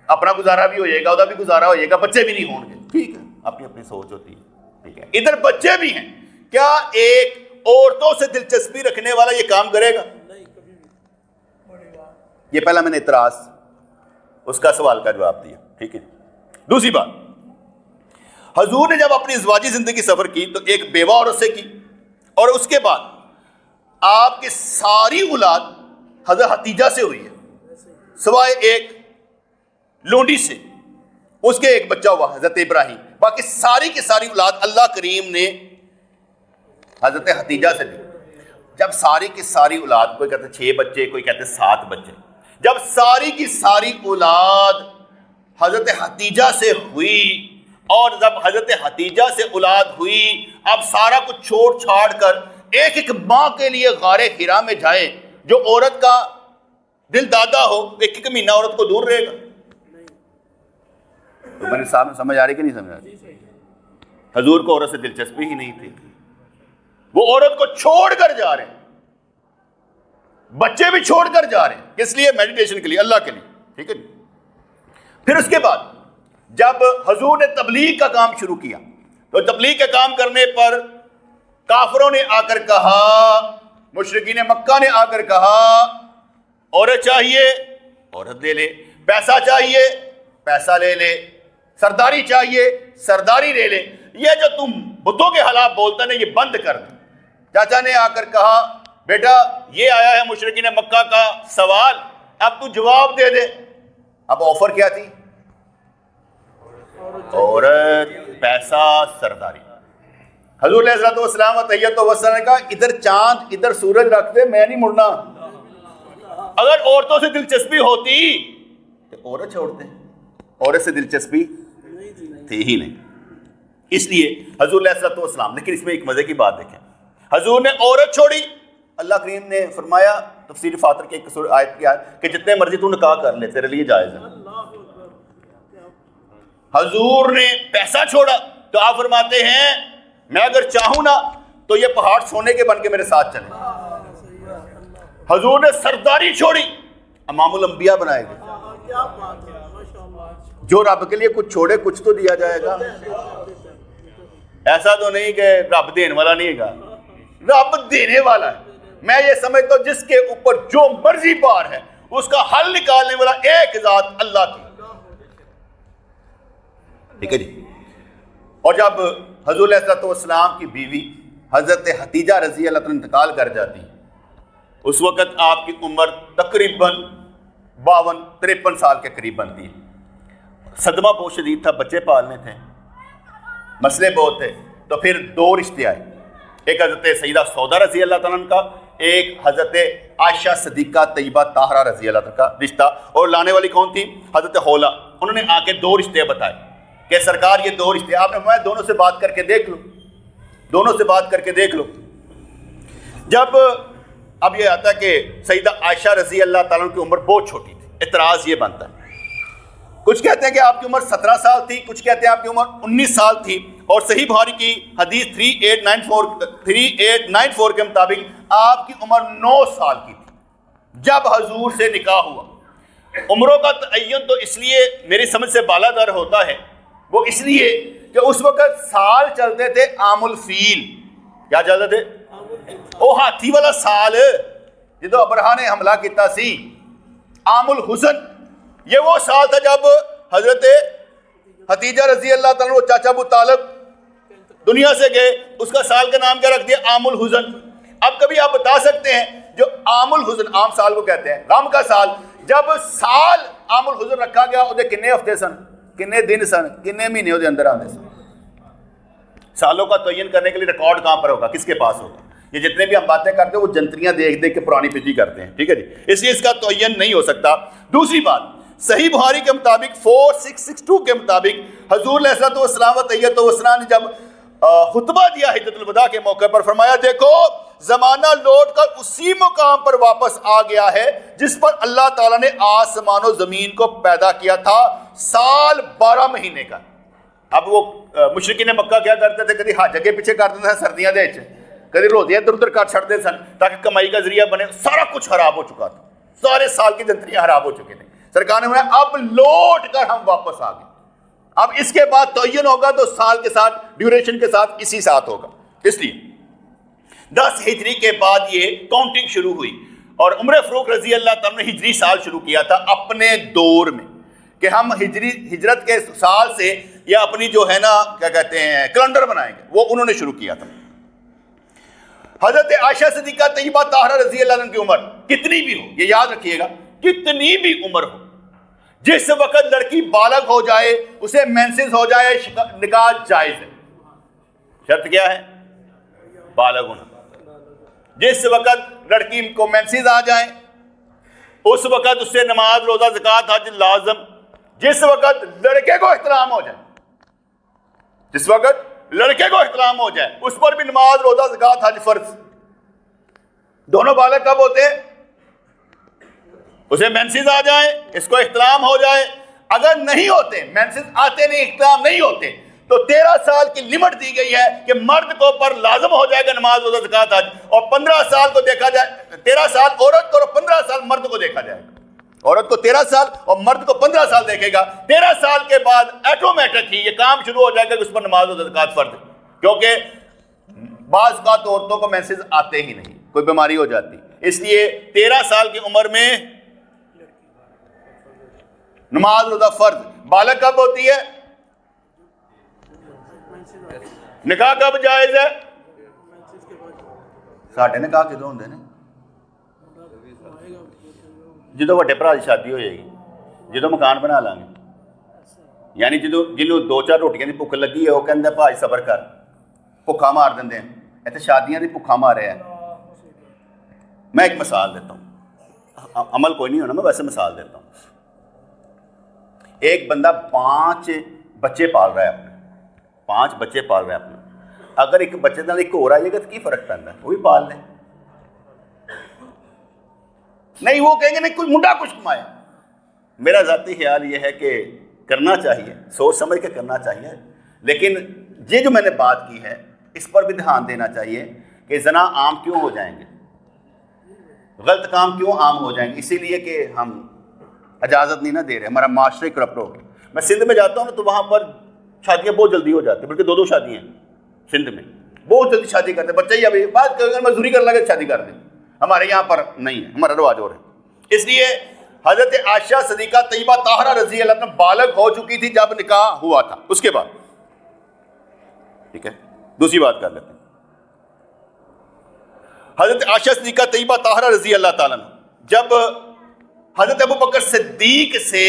اپنا گزارا بھی ہو جائے گا, وہ بھی گزارا ہو جائے گا, بچے بھی نہیں ہوں گے. ٹھیک ہے, اپنی اپنی سوچ ہوتی ہے. ٹھیک ہے, ادھر بچے بھی ہیں. کیا ایک عورتوں سے دلچسپی رکھنے والا یہ کام کرے گا؟ یہ پہلا میں نے اعتراض, اس کا سوال کا جواب دیا. ٹھیک ہے. دوسری بات, حضور نے جب اپنی ازواجی زندگی سفر کی تو ایک بیوہ عورت سے کی, اور اس کے بعد آپ کی ساری اولاد حضرت حتیجہ سے ہوئی ہے, سوائے ایک لونڈی سے, اس کے ایک بچہ ہوا حضرت ابراہیم. باقی ساری کی ساری اولاد اللہ کریم نے حضرت حتیجہ سے دی. جب ساری کی ساری اولاد, کوئی کہتے 6 بچے, کوئی کہتے 7 بچے, جب ساری کی ساری اولاد حضرت حتیجہ سے ہوئی, اور جب حضرت حتیجہ سے اولاد ہوئی, اب سارا کچھ چھوڑ چھاڑ کر ایک ماں کے لیے غار حرا میں جائیں, جو عورت کا دل دادا ہو, 1 مہینہ عورت کو دور رہے گا. تو میرے سامنے سمجھ آ رہی کہ نہیں سمجھ آ رہی؟ حضور کو عورت سے دلچسپی ہی نہیں تھی, وہ عورت کو چھوڑ کر جا رہے ہیں, بچے بھی چھوڑ کر جا رہے ہیں. کس لیے؟ میڈیٹیشن کے لیے, اللہ کے لیے. ٹھیک ہے. پھر اس کے بعد جب حضور نے تبلیغ کا کام شروع کیا, تو تبلیغ کا کام کرنے پر کافروں نے آ کر کہا, مشرکین مکہ نے آ کر کہا, عورت چاہیے عورت دے لے, پیسہ چاہیے پیسہ لے لے, سرداری چاہیے سرداری لے لے, یہ جو تم بتوں کے خلاف بولتا نا, یہ بند کر دیں. چاچا نے آ کر کہا, بیٹا یہ آیا ہے مشرکین مکہ کا سوال, اب تو جواب دے دے. اب آفر کیا تھی؟ عورت، پیسہ، سرداری۔ حضور علیہ الصلوۃ والسلام تحیت و وسلام نے کہا ادھر چاند ادھر سورج رکھ دے، میں نہیں مڑنا۔ اگر عورتوں سے دلچسپی ہوتی تو عورت چھوڑتے، عورت سے دلچسپی تھی ہی نہیں۔ اس لیے حضور علیہ الصلوۃ والسلام، لیکن اس میں ایک مزے کی بات دیکھیں، حضور نے عورت چھوڑی، اللہ کریم نے فرمایا تفسیر فاتر کے ایک آیت کی آیت کہ جتنے مرضی تو نکاح کر لے، تیرے لیے جائز ہے۔ حضور نے پیسہ چھوڑا تو آپ فرماتے ہیں میں اگر چاہوں نا تو یہ پہاڑ سونے کے بن کے میرے ساتھ چلے۔ حضور نے سرداری چھوڑی، امام الانبیاء بنائے گئے۔ جو رب کے لیے کچھ چھوڑے کچھ تو دیا جائے گا، ایسا تو نہیں کہ رب دینے والا نہیں ہے، رب دینے والا ہے۔ میں یہ سمجھتا ہوں جس کے اوپر جو مرضی بار ہے اس کا حل نکالنے والا ایک ذات اللہ کی، ٹھیک ہے جی۔ اور جب حضور علیہ الصلوۃ والسلام کی بیوی حضرت حتیجہ رضی اللہ عنہ انتقال کر جاتی، اس وقت آپ کی عمر تقریباً 52-53 سال کے قریب بنتی ہے۔ صدمہ بہت شدید تھا، بچے پالنے تھے، مسئلے بہت تھے، تو پھر دو رشتے آئے، ایک حضرت سیدہ سودا رضی اللہ تعالیٰ عنہ کا، ایک حضرت عائشہ صدیقہ طیبہ طاہرہ رضی اللہ تعالیٰ کا رشتہ، اور لانے والی کون تھی؟ حضرت حولہ۔ انہوں نے آ کے دو رشتے بتائے کہ سرکار یہ دو رشتے، آپ نے فرمایا دونوں سے بات کر کے دیکھ لو، دونوں سے بات کر کے دیکھ لو۔ جب اب یہ آتا ہے کہ سیدہ عائشہ رضی اللہ تعالیٰ عنہ کی عمر بہت چھوٹی تھی، اعتراض یہ بنتا ہے، کچھ کہتے ہیں کہ آپ کی عمر 17 سال تھی، کچھ کہتے ہیں آپ کی عمر 19 سال تھی، اور صحیح بخاری کی حدیث 3894 کے مطابق آپ کی عمر 9 سال کی تھی جب حضور سے نکاح ہوا۔ عمروں کا تعین تو اس لیے میری سمجھ سے بالادر ہوتا ہے، وہ اس لیے کہ اس وقت سال چلتے تھے عام الفیل۔ کیا چلتے تھے؟ وہ ہاتھی والا سال جدو ابرہا نے حملہ کیتا سی، عام الحزن، یہ وہ سال تھا جب حضرت حتیجہ رضی اللہ تعالیٰ عنہ چاچا ابو طالب دنیا سے گئے، اس کا سال کا نام کیا رکھ دیا؟ عام الحزن۔ اب کبھی آپ بتا سکتے ہیں جو عام الحزن، عام سال کو کہتے ہیں، غم کا سال، جب سال عام الحزن رکھا گیا وہ کنے ہفتے سن، کنے دن سن، کنے مہینے وہ اندر آتے سن؟ سالوں کا تعین کرنے کے لیے ریکارڈ کہاں پر ہوگا، کس کے پاس ہوگا؟ یہ جتنے بھی ہم باتیں کرتے ہیں وہ جنتریاں دیکھ دیکھ کے پرانی پچی کرتے ہیں، ٹھیک ہے جی، اس لیے اس کا تعین نہیں ہو سکتا۔ دوسری بات، صحیح بخاری کے مطابق 4662 کے مطابق حضور علیہ الصلوۃ والسلام تحیت و وسلام نے جب خطبہ دیا حجۃ الوداع کے موقع پر، فرمایا دیکھو زمانہ لوٹ کر اسی مقام پر واپس آ گیا ہے جس پر اللہ تعالیٰ نے آسمان و زمین کو پیدا کیا تھا، سال 12 مہینے کا۔ اب وہ مشرکین مکہ کیا کرتے تھے، کبھی حج کے پیچھے کر دیتے تھے سردیاں دے، کبھی روزیاں ادھر ادھر کر چھڑتے سن تاکہ کمائی کا ذریعہ بنے، سارا کچھ خراب ہو چکا تھا، سارے سال کی جنتریاں خراب ہو چکے تھے۔ سرکار نے فرمایا اب لوٹ کر ہم واپس آ گئے، اب اس کے بعد تعین ہوگا تو سال کے ساتھ، ڈیوریشن کے ساتھ اسی ساتھ ہوگا۔ اس لیے 10 ہجری کے بعد یہ کاؤنٹنگ شروع ہوئی، اور عمر فاروق رضی اللہ تعالیٰ نے ہجری سال شروع کیا تھا اپنے دور میں، کہ ہم ہجرت کے سال سے یا اپنی جو ہے نا کیا کہتے ہیں کیلنڈر بنائیں گے، وہ انہوں نے شروع کیا تھا۔ حضرت عائشہ صدیقہ طیبہ طاہرہ رضی اللہ عنہ کی عمر کتنی بھی ہو، یہ یاد رکھیے گا، کتنی بھی عمر ہو، جس وقت لڑکی بالغ ہو جائے، اسے مینسز ہو جائے، نکاح جائز ہے۔ شرط کیا ہے؟ بالغ ہونا۔ جس وقت لڑکی کو مینسز آ جائیں اس وقت اس سے نماز، روزہ، زکوٰۃ، حج لازم۔ جس وقت لڑکے کو احترام ہو جائے، جس وقت لڑکے کو احترام ہو جائے اس پر بھی نماز، روزہ، زکوٰۃ، حج فرض۔ دونوں بالغ کب ہوتے ہیں؟ اسے مینسز آ جائیں، اس کو احترام ہو جائے۔ اگر نہیں ہوتے، مینسز آتے نہیں، احترام نہیں ہوتے، تو 13 سال کی لمٹ دی گئی ہے کہ مرد کو پر لازم ہو جائے گا نماز، روزہ، زکوٰۃ، حج، اور 15 سال کو دیکھا جائے، 13 سال عورت کو اور 15 سال مرد کو دیکھا جائے گا۔ عورت کو 13 سال اور مرد کو 15 سال دیکھے گا۔ 13 سال کے بعد ایٹومیٹک ہی یہ کام شروع ہو جائے گا کہ اس پر نماز و زکوٰۃ فرض ہے، کیونکہ بعض اوقات عورتوں کو مینسز آتے ہی نہیں، کوئی بیماری ہو جاتی، اس لیے 13 سال کی عمر میں نماز روزہ فرض۔ بالغ کب ہوتی ہے؟ نکاح کب جائز ہے؟ ساڈے نکاح کدوں ہوندے نے؟ جدو وڈے بھرا دی شادی ہو جائے گی، جدو مکان بنا لیں گے، یعنی جنہوں 2-4 روٹیاں کی بھوک لگی ہے وہ کہتے ہیں بھائی صبر کر، بھوکا مار دیں. اتنے شادیاں کی بھوکا مارے ہیں. میں ایک مثال دیتا ہوں، عمل کوئی نہیں ہونا، میں ویسے مثال دیتا ہوں. ایک بندہ 5 بچے پال رہا ہے اپنے، 5 بچے پال رہا ہے اپنے. اگر ایک بچے نال ایک ہو رہا ہے تو کی فرق پہنتا ہے؟ وہ بھی پال لیں. نہیں وہ کہیں گے نہیں کوئی منڈا کچھ کمائے. میرا ذاتی خیال یہ ہے کہ کرنا چاہیے، سوچ سمجھ کے کرنا چاہیے، لیکن یہ جو میں نے بات کی ہے اس پر بھی دھیان دینا چاہیے کہ زنا عام کیوں ہو جائیں گے، غلط کام کیوں عام ہو جائیں گے. اسی لیے کہ ہم اجازت نہیں نہ دے رہے، ہمارا معاشرے کرپٹ ہو گیا. میں سندھ میں جاتا ہوں نا تو وہاں پر شادیاں بہت جلدی ہو جاتی ہیں، بلکہ 2 شادیاں ہیں سندھ میں، بہت جلدی شادی کرتے ہیں. بچے ہی ابھی بات مزدوری کر لگے شادی کر دیں. ہمارے یہاں پر نہیں ہے، ہمارا رواج ہو رہا ہے. اس لیے حضرت عائشہ صدیقہ طیبہ طاہرہ رضی اللہ عنہ بالغ ہو چکی تھی جب نکاح ہوا تھا. اس کے بعد ٹھیک ہے، دوسری بات کر لیتے ہیں. حضرت عائشہ صدیقہ طیبہ طاہرہ رضی اللہ تعالیٰ عنہ جب حضرت ابو بکر صدیق سے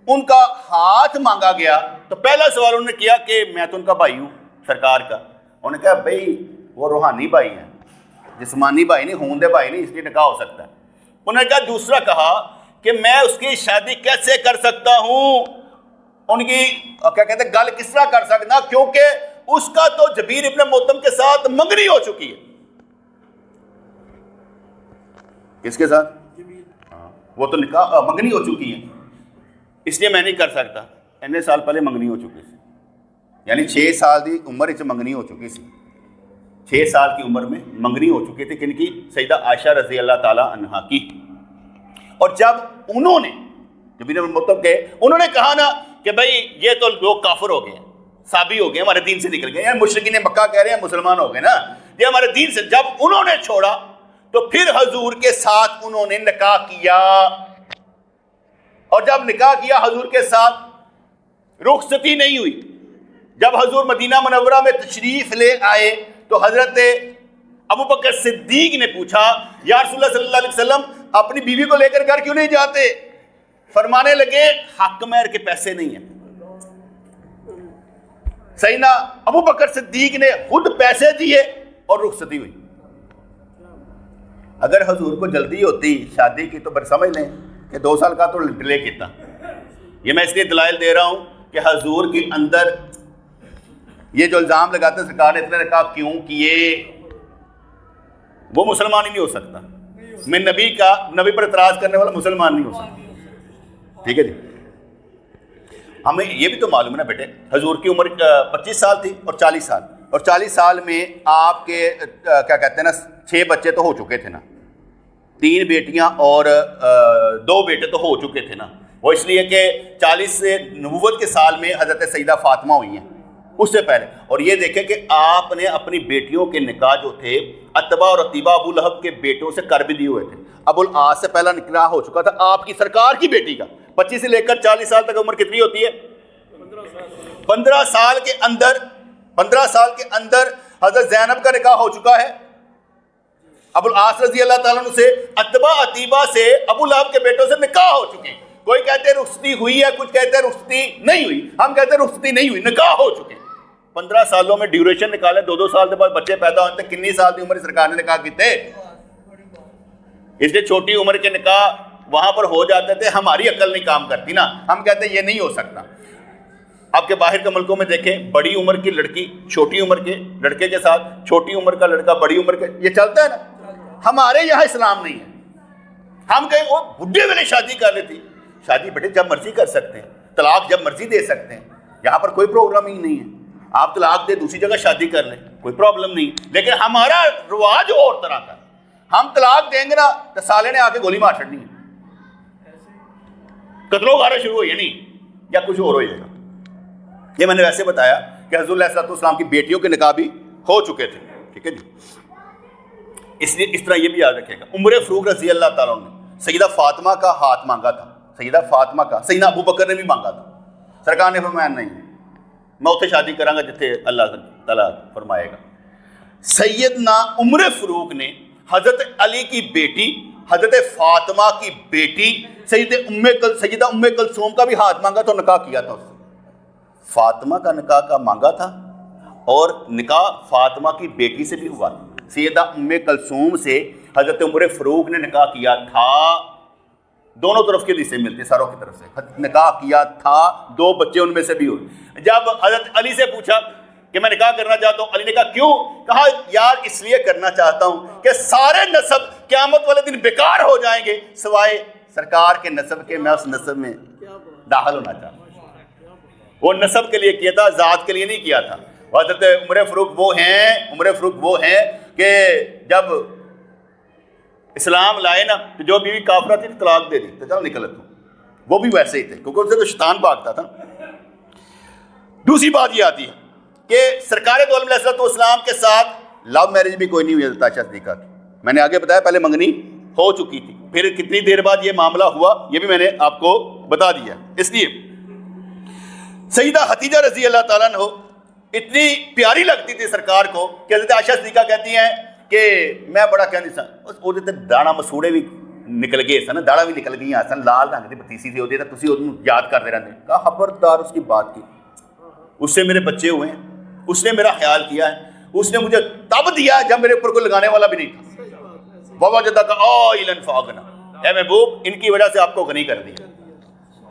ان کا ہاتھ مانگا گیا تو پہلا سوال انہوں نے کیا کہ میں تو ان کا بھائی ہوں سرکار کا. انہوں نے کہا بھائی وہ روحانی بھائی ہیں، جسمانی بھائی نہیں، ہوندے بھائی نہیں، اس لیے نکاح ہو سکتا ہے. انہوں نے کہا دوسرا کہا کہ میں اس کی شادی کیسے کر سکتا ہوں، ان کی کیا کہتے ہیں گل کس طرح کر سکتا، کیونکہ اس کا تو جبیر ابن محتم کے ساتھ منگنی ہو چکی ہے. کس کے ساتھ؟ وہ تو نکاح منگنی ہو چکی ہے، اس لیے میں نہیں کر سکتا. اتنے سال پہلے منگنی ہو چکی سی، یعنی 6 سال کی عمر منگنی ہو چکی سی. 6 سال کی عمر میں منگنی ہو چکی تھی. کن کی؟ سیدہ عائشہ رضی اللہ تعالی عنہا کی. اور جب انہوں نے جبیر بن مطلب کے انہوں نے کہا نا کہ بھائی یہ تو لوگ کافر ہو گئے ہیں، صابی ہو گئے، ہمارے دین سے نکل گئے، یعنی مشرکین مکہ کہہ رہے ہیں مسلمان ہو گئے نا، یہ ہمارے دین سے، جب انہوں نے چھوڑا تو پھر حضور کے ساتھ انہوں نے نکاح کیا. اور جب نکاح کیا حضور کے ساتھ رخصتی نہیں ہوئی. جب حضور مدینہ منورہ میں تشریف لے آئے تو حضرت ابو بکر صدیق نے پوچھا یا رسول اللہ صلی اللہ علیہ وسلم اپنی بیوی کو لے کر گھر کیوں نہیں جاتے؟ فرمانے لگے حق مہر کے پیسے نہیں ہیں. سیدنا ابو بکر صدیق نے خود پیسے دیے اور رخصتی ہوئی. اگر حضور کو جلدی ہوتی شادی کی تو پھر سمجھ لیں کہ 2 سال کا تو ڈیلے کیتا. یہ میں اس لیے دلائل دے رہا ہوں کہ حضور کے اندر یہ جو الزام لگاتے ہیں سرکار نے اتنے نکاح کیوں کیے، وہ مسلمان ہی نہیں ہو سکتا. میں نبی پر اعتراض کرنے والا مسلمان نہیں ہو سکتا. ٹھیک ہے جی. ہمیں یہ بھی تو معلوم ہے نا بیٹے، حضور کی عمر 25 سال تھی اور 40 سال، اور 40 سال میں آپ کے کیا کہتے ہیں نا 6 بچے تو ہو چکے تھے نا، 3 بیٹیاں اور 2 بیٹے تو ہو چکے تھے نا. وہ اس لیے کہ 40 سے نبوت کے سال میں حضرت سیدہ فاطمہ ہوئی ہیں، اس سے پہلے. اور یہ دیکھیں کہ آپ نے اپنی بیٹیوں کے نکاح جو تھے عتبہ اور عتیبہ ابو لہب کے بیٹوں سے کر بھی دیے ہوئے تھے. ابو العاص سے پہلا نکاح ہو چکا تھا آپ کی سرکار کی بیٹی کا. 25 سے لے کر 40 سال تک عمر کتنی ہوتی ہے؟ 15 سال کے اندر حضرت زینب کا نکاح ہو چکا ہے ابو العاص رضی اللہ تعالیٰ عنہ سے. عتبہ عتیبہ سے ابو لہب کے بیٹوں سے نکاح ہو چکے ہیں. کوئی کہتے ہیں رخصتی ہوئی ہے، کچھ کہتے ہیں رخصتی نہیں ہوئی. ہم کہتے ہیں رخصتی نہیں ہوئی، نکاح ہو چکے ہیں. 15 سالوں میں ڈیوریشن نکالیں، 2 سال کے بعد بچے پیدا ہوتے ہیں. کنی سال کی عمر سرکار نے نکاح کیتے؟ اس لیے چھوٹی عمر کے نکاح وہاں پر ہو جاتے تھے. ہماری عقل نہیں کام کرتی نا، ہم کہتے ہیں یہ نہیں ہو سکتا. آپ کے باہر کے ملکوں میں دیکھیں، بڑی عمر کی لڑکی چھوٹی عمر کے لڑکے کے ساتھ، چھوٹی عمر کا لڑکا بڑی عمر کے، یہ چلتا ہے نا. ہمارے یہاں اسلام نہیں ہے. ہم کہیں وہ بڈھے والے شادی کر لیتی. شادی بیٹے جب مرضی کر سکتے ہیں، طلاق جب مرضی دے سکتے ہیں. یہاں پر کوئی پروگرام ہی نہیں ہے. آپ طلاق دے دوسری جگہ شادی کر لیں، کوئی پرابلم نہیں. لیکن ہمارا رواج اور طرح کا. ہم طلاق دیں گے نا تو سالے نے آ کے گولی مار چھڑنی ہے، قتل و غارت شروع ہوئی ہے نہیں، یا کچھ اور ہو جائے گا. یہ میں نے ویسے بتایا کہ حضور علیہ السلام کی بیٹیوں کے نکاح بھی ہو چکے تھے. ٹھیک ہے جی. اس لیے اس طرح یہ بھی یاد رکھے گا. عمر فاروق رضی اللہ تعالیٰ نے سیدہ فاطمہ کا ہاتھ مانگا تھا، سیدہ فاطمہ کا. سیدنا ابو بکر نے بھی مانگا تھا. سرکار نے فرمایا نہیں، میں اتنے شادی کروں گا جتنے اللہ تعالیٰ فرمائے گا. سیدنا عمر فاروق نے حضرت علی کی بیٹی حضرت فاطمہ کی بیٹی سیدہ ام کلثوم کا بھی ہاتھ مانگا تو نکاح کیا تھا اس سے. فاطمہ کا نکاح کا مانگا تھا اور نکاح فاطمہ کی بیٹی سے بھی ہوا تھا. سیدہ ام کلثوم سے حضرت عمر فاروق نے نکاح کیا تھا. دونوں طرف کے حصے ملتے ساروں کی طرف سے. نکاح کیا تھا, 2 بچے ان میں سے بھی ہوئے. جب حضرت علی سے پوچھا کہ میں نکاح کرنا چاہتا ہوں, علی نے کہا کیوں؟ کہا یار اس لیے کرنا چاہتا ہوں کہ سارے نسب قیامت والے دن بیکار ہو جائیں گے سوائے سرکار کے نسب کے. میں اس نسب میں داخل ہونا چاہتا ہوں. وہ نسب کے لیے کیا تھا, ذات کے لیے نہیں کیا تھا. حضرت عمر فاروق وہ ہیں کہ جب اسلام لائے نا تو جو بیوی کافرہ تھی طلاق دے دی تو چل نکل تو. وہ بھی ویسے ہی تھے کیونکہ ان سے تو شیطان بھاگتا تھا. دوسری بات یہ آتی ہے کہ سرکار دو علیہ السلام کے ساتھ لو میرج بھی کوئی نہیں ہوئی حضرت عائشہ صدیقہ کی. میں نے آگے بتایا پہلے منگنی ہو چکی تھی, پھر کتنی دیر بعد یہ معاملہ ہوا یہ بھی میں نے آپ کو بتا دیا. اس لیے سیدہ ختیجہ رضی اللہ تعالیٰ عنہ اتنی پیاری لگتی تھی سرکار کو کہ حضرت عائشہ صدیقہ کہتی ہیں کہ میں بڑا کہندی سا وہ داڑا مسوڑے بھی نکل گئے سن, داڑا بھی نکل گئی سن, لال رنگ کی بتیسی سی ہوتی ہے, تسی انہوں یاد کرتے رہتے. کہا خبردار اس کی بات کی, اس سے میرے بچے ہوئے ہیں, اس نے میرا خیال کیا ہے, اس نے مجھے تب دیا جب میرے اوپر کوئی لگانے والا بھی نہیں تھا. بابا جدہ کا آئلن فاغنا, اے محبوب ان کی وجہ سے آپ کو غنی کر دیا.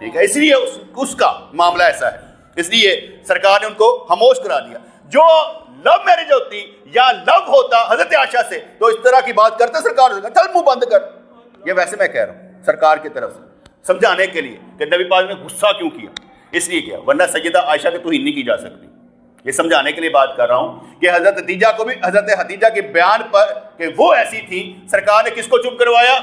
ٹھیک ہے, اس لیے اس کا معاملہ ایسا ہے, اس لیے سرکار نے ان کو خاموش کرا دیا. جو لو میرج ہوتی یا لو ہوتا حضرت عائشہ سے تو اس طرح کی بات کرتے سرکار سے چل منہ بند کر. یہ ویسے میں کہہ رہا ہوں سرکار کی طرف سے سمجھانے کے لیے کہ نبی پاک نے غصہ کیوں کیا, اس لیے کیا, ورنہ سیدہ عائشہ کی توہین نہیں کی جا سکتی. یہ سمجھانے کے لیے بات کر رہا ہوں کہ حضرت خدیجہ کو بھی حضرت خدیجہ کے بیان پر کہ وہ ایسی تھی سرکار نے کس کو چپ کروایا.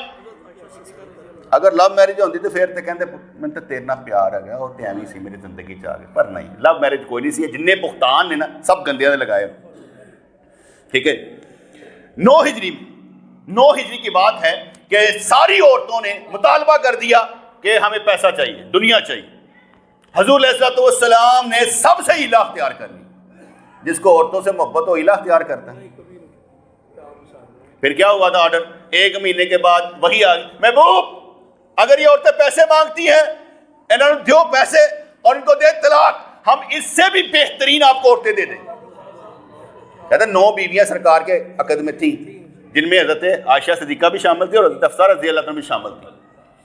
اگر لو میرج ہوتی تو پھر تو کہتے میں تو تیرنا پیار ہے گیا اور ایویں سی میری زندگی چ آ گئی, پر نہیں, لو میرج کوئی نہیں سی. جن بختان نے نا سب گندیاں نے لگائے. ٹھیک ہے, 9 ہجری کی بات ہے کہ ساری عورتوں نے مطالبہ کر دیا کہ ہمیں پیسہ چاہیے, دنیا چاہیے. حضور علیہ السلام نے سب سے ہیلا اختیار کر لی. جس کو عورتوں سے محبت ہو ہیلا اختیار کرتا ہے. پھر کیا ہوا تھا آرڈر, 1 مہینے کے بعد وہی آ گئی, محبوب اگر یہ عورتیں پیسے مانگتی ہیں انہوں نے دیو پیسے اور ان کو دے طلاق, ہم اس سے بھی بہترین آپ کو عورتیں دے دیں. کہتے ہیں 9 بیویاں سرکار کے عقد میں تھیں جن میں حضرت عائشہ صدیقہ بھی شامل تھی اور حضرت حفصہ رضی اللہ عنہ بھی شامل تھی.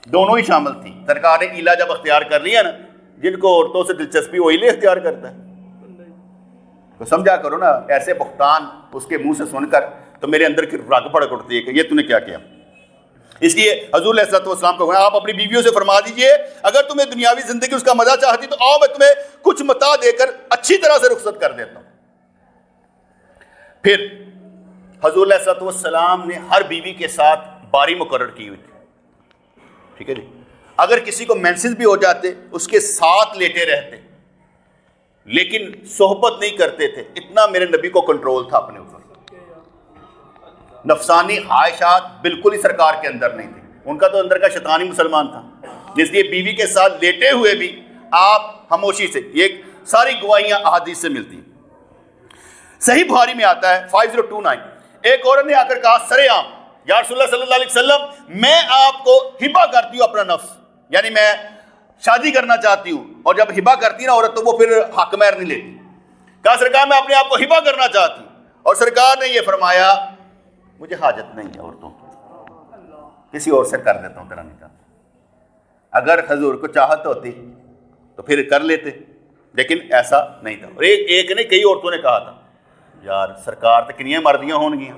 دونوں ہی شامل تھیں. سرکار نے ایلا جب اختیار کر لیا نا, جن کو عورتوں سے دلچسپی وہی لے اختیار کرتا ہے. تو سمجھا کرو نا, ایسے بختان اس کے منہ سے سن کر تو میرے اندر کی رگ پھڑک اٹھتی ہے کہ یہ تو نے کیا کیا. اس لیے حضور علیہ السلام کو آپ اپنی بیویوں سے فرما دیجئے اگر تمہیں دنیاوی زندگی اس کا مزہ چاہتی تو آؤ میں تمہیں کچھ متاع دے کر اچھی طرح سے رخصت کر دیتا ہوں. پھر حضور علیہ السلام نے ہر بیوی کے ساتھ باری مقرر کی ہوئی تھی. ٹھیک ہے جی, اگر کسی کو مینسز بھی ہو جاتے اس کے ساتھ لیٹے رہتے لیکن صحبت نہیں کرتے تھے. اتنا میرے نبی کو کنٹرول تھا اپنے اوپر. نفسانی خواہشات بالکل ہی سرکار کے اندر نہیں تھی, ان کا تو اندر کا شیطانی مسلمان تھا. اس لیے بیوی کے ساتھ لیٹے ہوئے بھی آپ خاموشی سے, یہ ساری گواہیاں احادیث سے ملتی ہیں. صحیح بخاری میں آتا ہے 5029, ایک عورت نے آ کر کہا سرے عام یا رسول اللہ صلی اللہ علیہ وسلم میں آپ کو ہبہ کرتی ہوں اپنا نفس, یعنی میں شادی کرنا چاہتی ہوں, اور جب ہبہ کرتی نا عورت تو وہ پھر حق مہر نہیں لیتی. کہا سرکار میں اپنے آپ کو ہبہ کرنا چاہتی ہوں, اور سرکار نے یہ فرمایا مجھے حاجت نہیں ہے عورتوں, کسی اور سے کر دیتا ہوں تیرا نکاح. اگر حضور کو چاہت ہوتی تو پھر کر لیتے, لیکن ایسا نہیں تھا. اور ایک نے کئی عورتوں نے کہا تھا یار سرکار تو کنیاں مردیاں ہون گیا,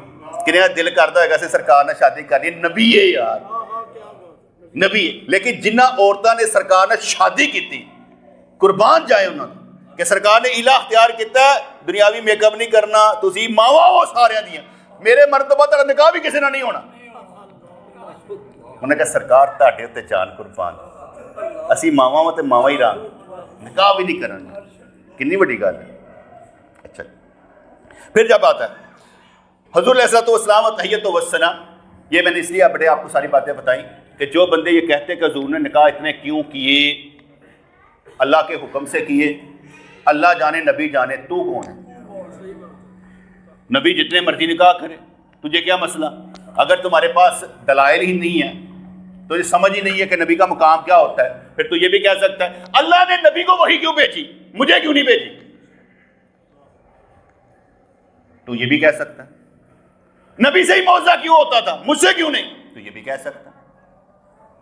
کنیا دل کرتا ہے کہ سرکار نے شادی کرنی, نبی ہے یار, نبی ہے. لیکن جنہ عورتوں نے سرکار نے شادی کی تھی قربان جائے انہوں نے کہ سرکار نے الہ اختیار کیتا ہے دنیاوی میک اپ نہیں کرنا, تسی ماوا وہ سارے دیاں, میرے مرتبہ تیرا نکاح بھی کسی نہ نہیں ہونا. انہوں نے کہا سرکار تہاڈے تے جان قربان, اسی ماواں تے ماواں ہی رہاں, نکاح بھی نہیں کرنا. کنی بڑی گل ہے. اچھا پھر جب آتا ہے حضور علیہ السلام تحیت و ثنا, یہ میں نے اس لیے بڑے آپ کو ساری باتیں بتائیں کہ جو بندے یہ کہتے کہ حضور نے نکاح اتنے کیوں کیے, اللہ کے حکم سے کیے, اللہ جانے نبی جانے, تو کون ہے؟ نبی جتنے مرضی نکاح کرے, تجھے کیا مسئلہ؟ اگر تمہارے پاس دلائل ہی نہیں ہے تو یہ سمجھ ہی نہیں ہے کہ نبی کا مقام کیا ہوتا ہے, پھر تو یہ بھی کہہ سکتا ہے اللہ نے نبی کو وحی کیوں بھیجی، مجھے کیوں نہیں بھیجی؟ تو یہ بھی کہہ سکتا ہے نبی سے ہی معجزہ کیوں ہوتا تھا، مجھ سے کیوں نہیں؟ تو یہ بھی کہہ سکتا ہے۔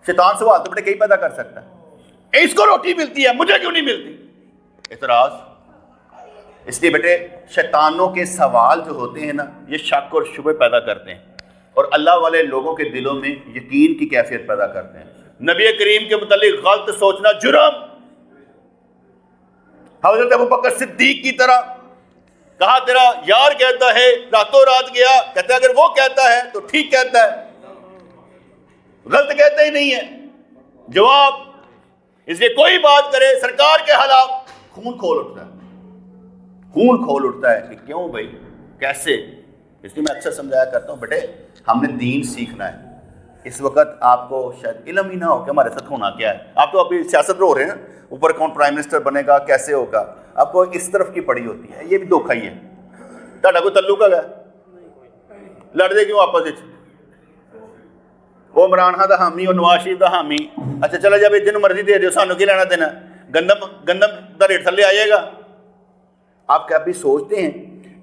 شیطان سوال تو بیٹے کئی پیدا کر سکتا ہے، اس کو روٹی ملتی ہے مجھے کیوں نہیں ملتی؟ اعتراض۔ اس لیے بیٹے شیطانوں کے سوال جو ہوتے ہیں نا، یہ شک اور شبہ پیدا کرتے ہیں اور اللہ والے لوگوں کے دلوں میں یقین کی کیفیت پیدا کرتے ہیں۔ نبی کریم کے متعلق غلط سوچنا جرم۔ حضرت ابوبکر صدیق کی طرح کہا تیرا یار کہتا ہے راتوں رات گیا، کہتا ہے اگر وہ کہتا ہے تو ٹھیک کہتا ہے، غلط کہتا ہی نہیں ہے۔ جواب، اس لیے کوئی بات کرے سرکار کے خلاف خون کھول اٹھتا ہے، خون کھول اٹھتا ہے کہ کیوں بھائی، کیسے؟ اس لیے میں اکثر سمجھایا کرتا ہوں بیٹے ہم نے دین سیکھنا ہے۔ اس وقت آپ کو شاید علم ہی نہ ہو کہ ہمارے ساتھ ہونا کیا ہے۔ آپ تو ابھی سیاست میں ہو رہے ہیں، اوپر کون پرائم منسٹر بنے گا، کیسے ہوگا، آپ کو اس طرف کی پڑی ہوتی ہے۔ یہ بھی دھوکھا ہی ہے۔ تہاڈا کوئی تعلق ہے لڑتے کیوں آپس وچ؟ وہ عمران خان دا حامی اور نواز شریف دا حامی، اچھا چلو جب جن مرضی دے دیو، سانو کی لینا دینا؟ گندم دا ریٹ تھلے آئے گا۔ آپ کیا بھی سوچتے ہیں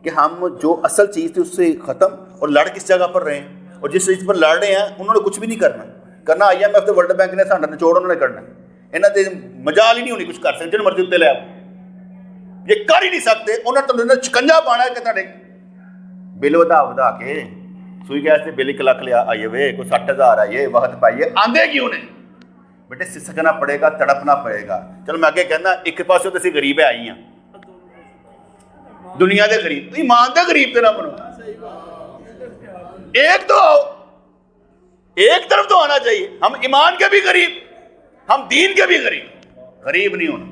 کہ ہم جو اصل چیز تھی اس سے ختم اور لڑ کس جگہ پر رہے ہیں؟ اور جس چیز پر لڑ رہے ہیں انہوں نے کچھ بھی نہیں کرنا IMF تے ورلڈ بینک نے ساڈا نچوڑ انہوں نے کرنا، انہاں تے مجال ہی نہیں ہونی کچھ کر سکتے، جن مرضی اتنے لے آؤ، یہ کر ہی نہیں سکتے۔ انہوں نے تو شکنجا پانا ہے کہ تھوڑے بل ودا کے سوئی گیس سے بل 1 لاکھ لیا آئیے وے، کوئی 60,000 آئیے، وقت پائیے، آندے کیوں نہیں؟ بیٹے سسکنا پڑے گا، تڑپنا پڑے گا۔ چلو میں آگے کہنا ایک پاسوں تو اسی غریب آئی ہیں، دنیا دے غریب، ایمان دے غریب تے نہ بنو، ایک تو ایک طرف تو آنا چاہیے۔ ہم ایمان کے بھی غریب، ہم دین کے بھی غریب نہیں ہونا۔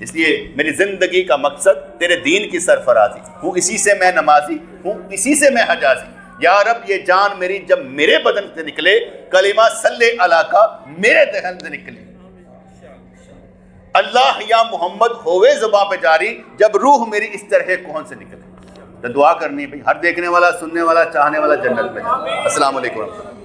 اس لیے میری زندگی کا مقصد تیرے دین کی سرفرازی، ہوں اسی سے میں نمازی، ہوں اسی سے میں حجازی۔ یا رب یہ جان میری جب میرے بدن سے نکلے، کلمہ صلی علیہ کا میرے دہن سے نکلے، اللہ یا محمد ہوئے زباں پہ جاری جب روح میری اس طرح کون سے نکلے۔ تو دعا کرنی بھائی ہر دیکھنے والا، سننے والا، چاہنے والا جنت میں۔ السلام علیکم ورحمۃ اللہ۔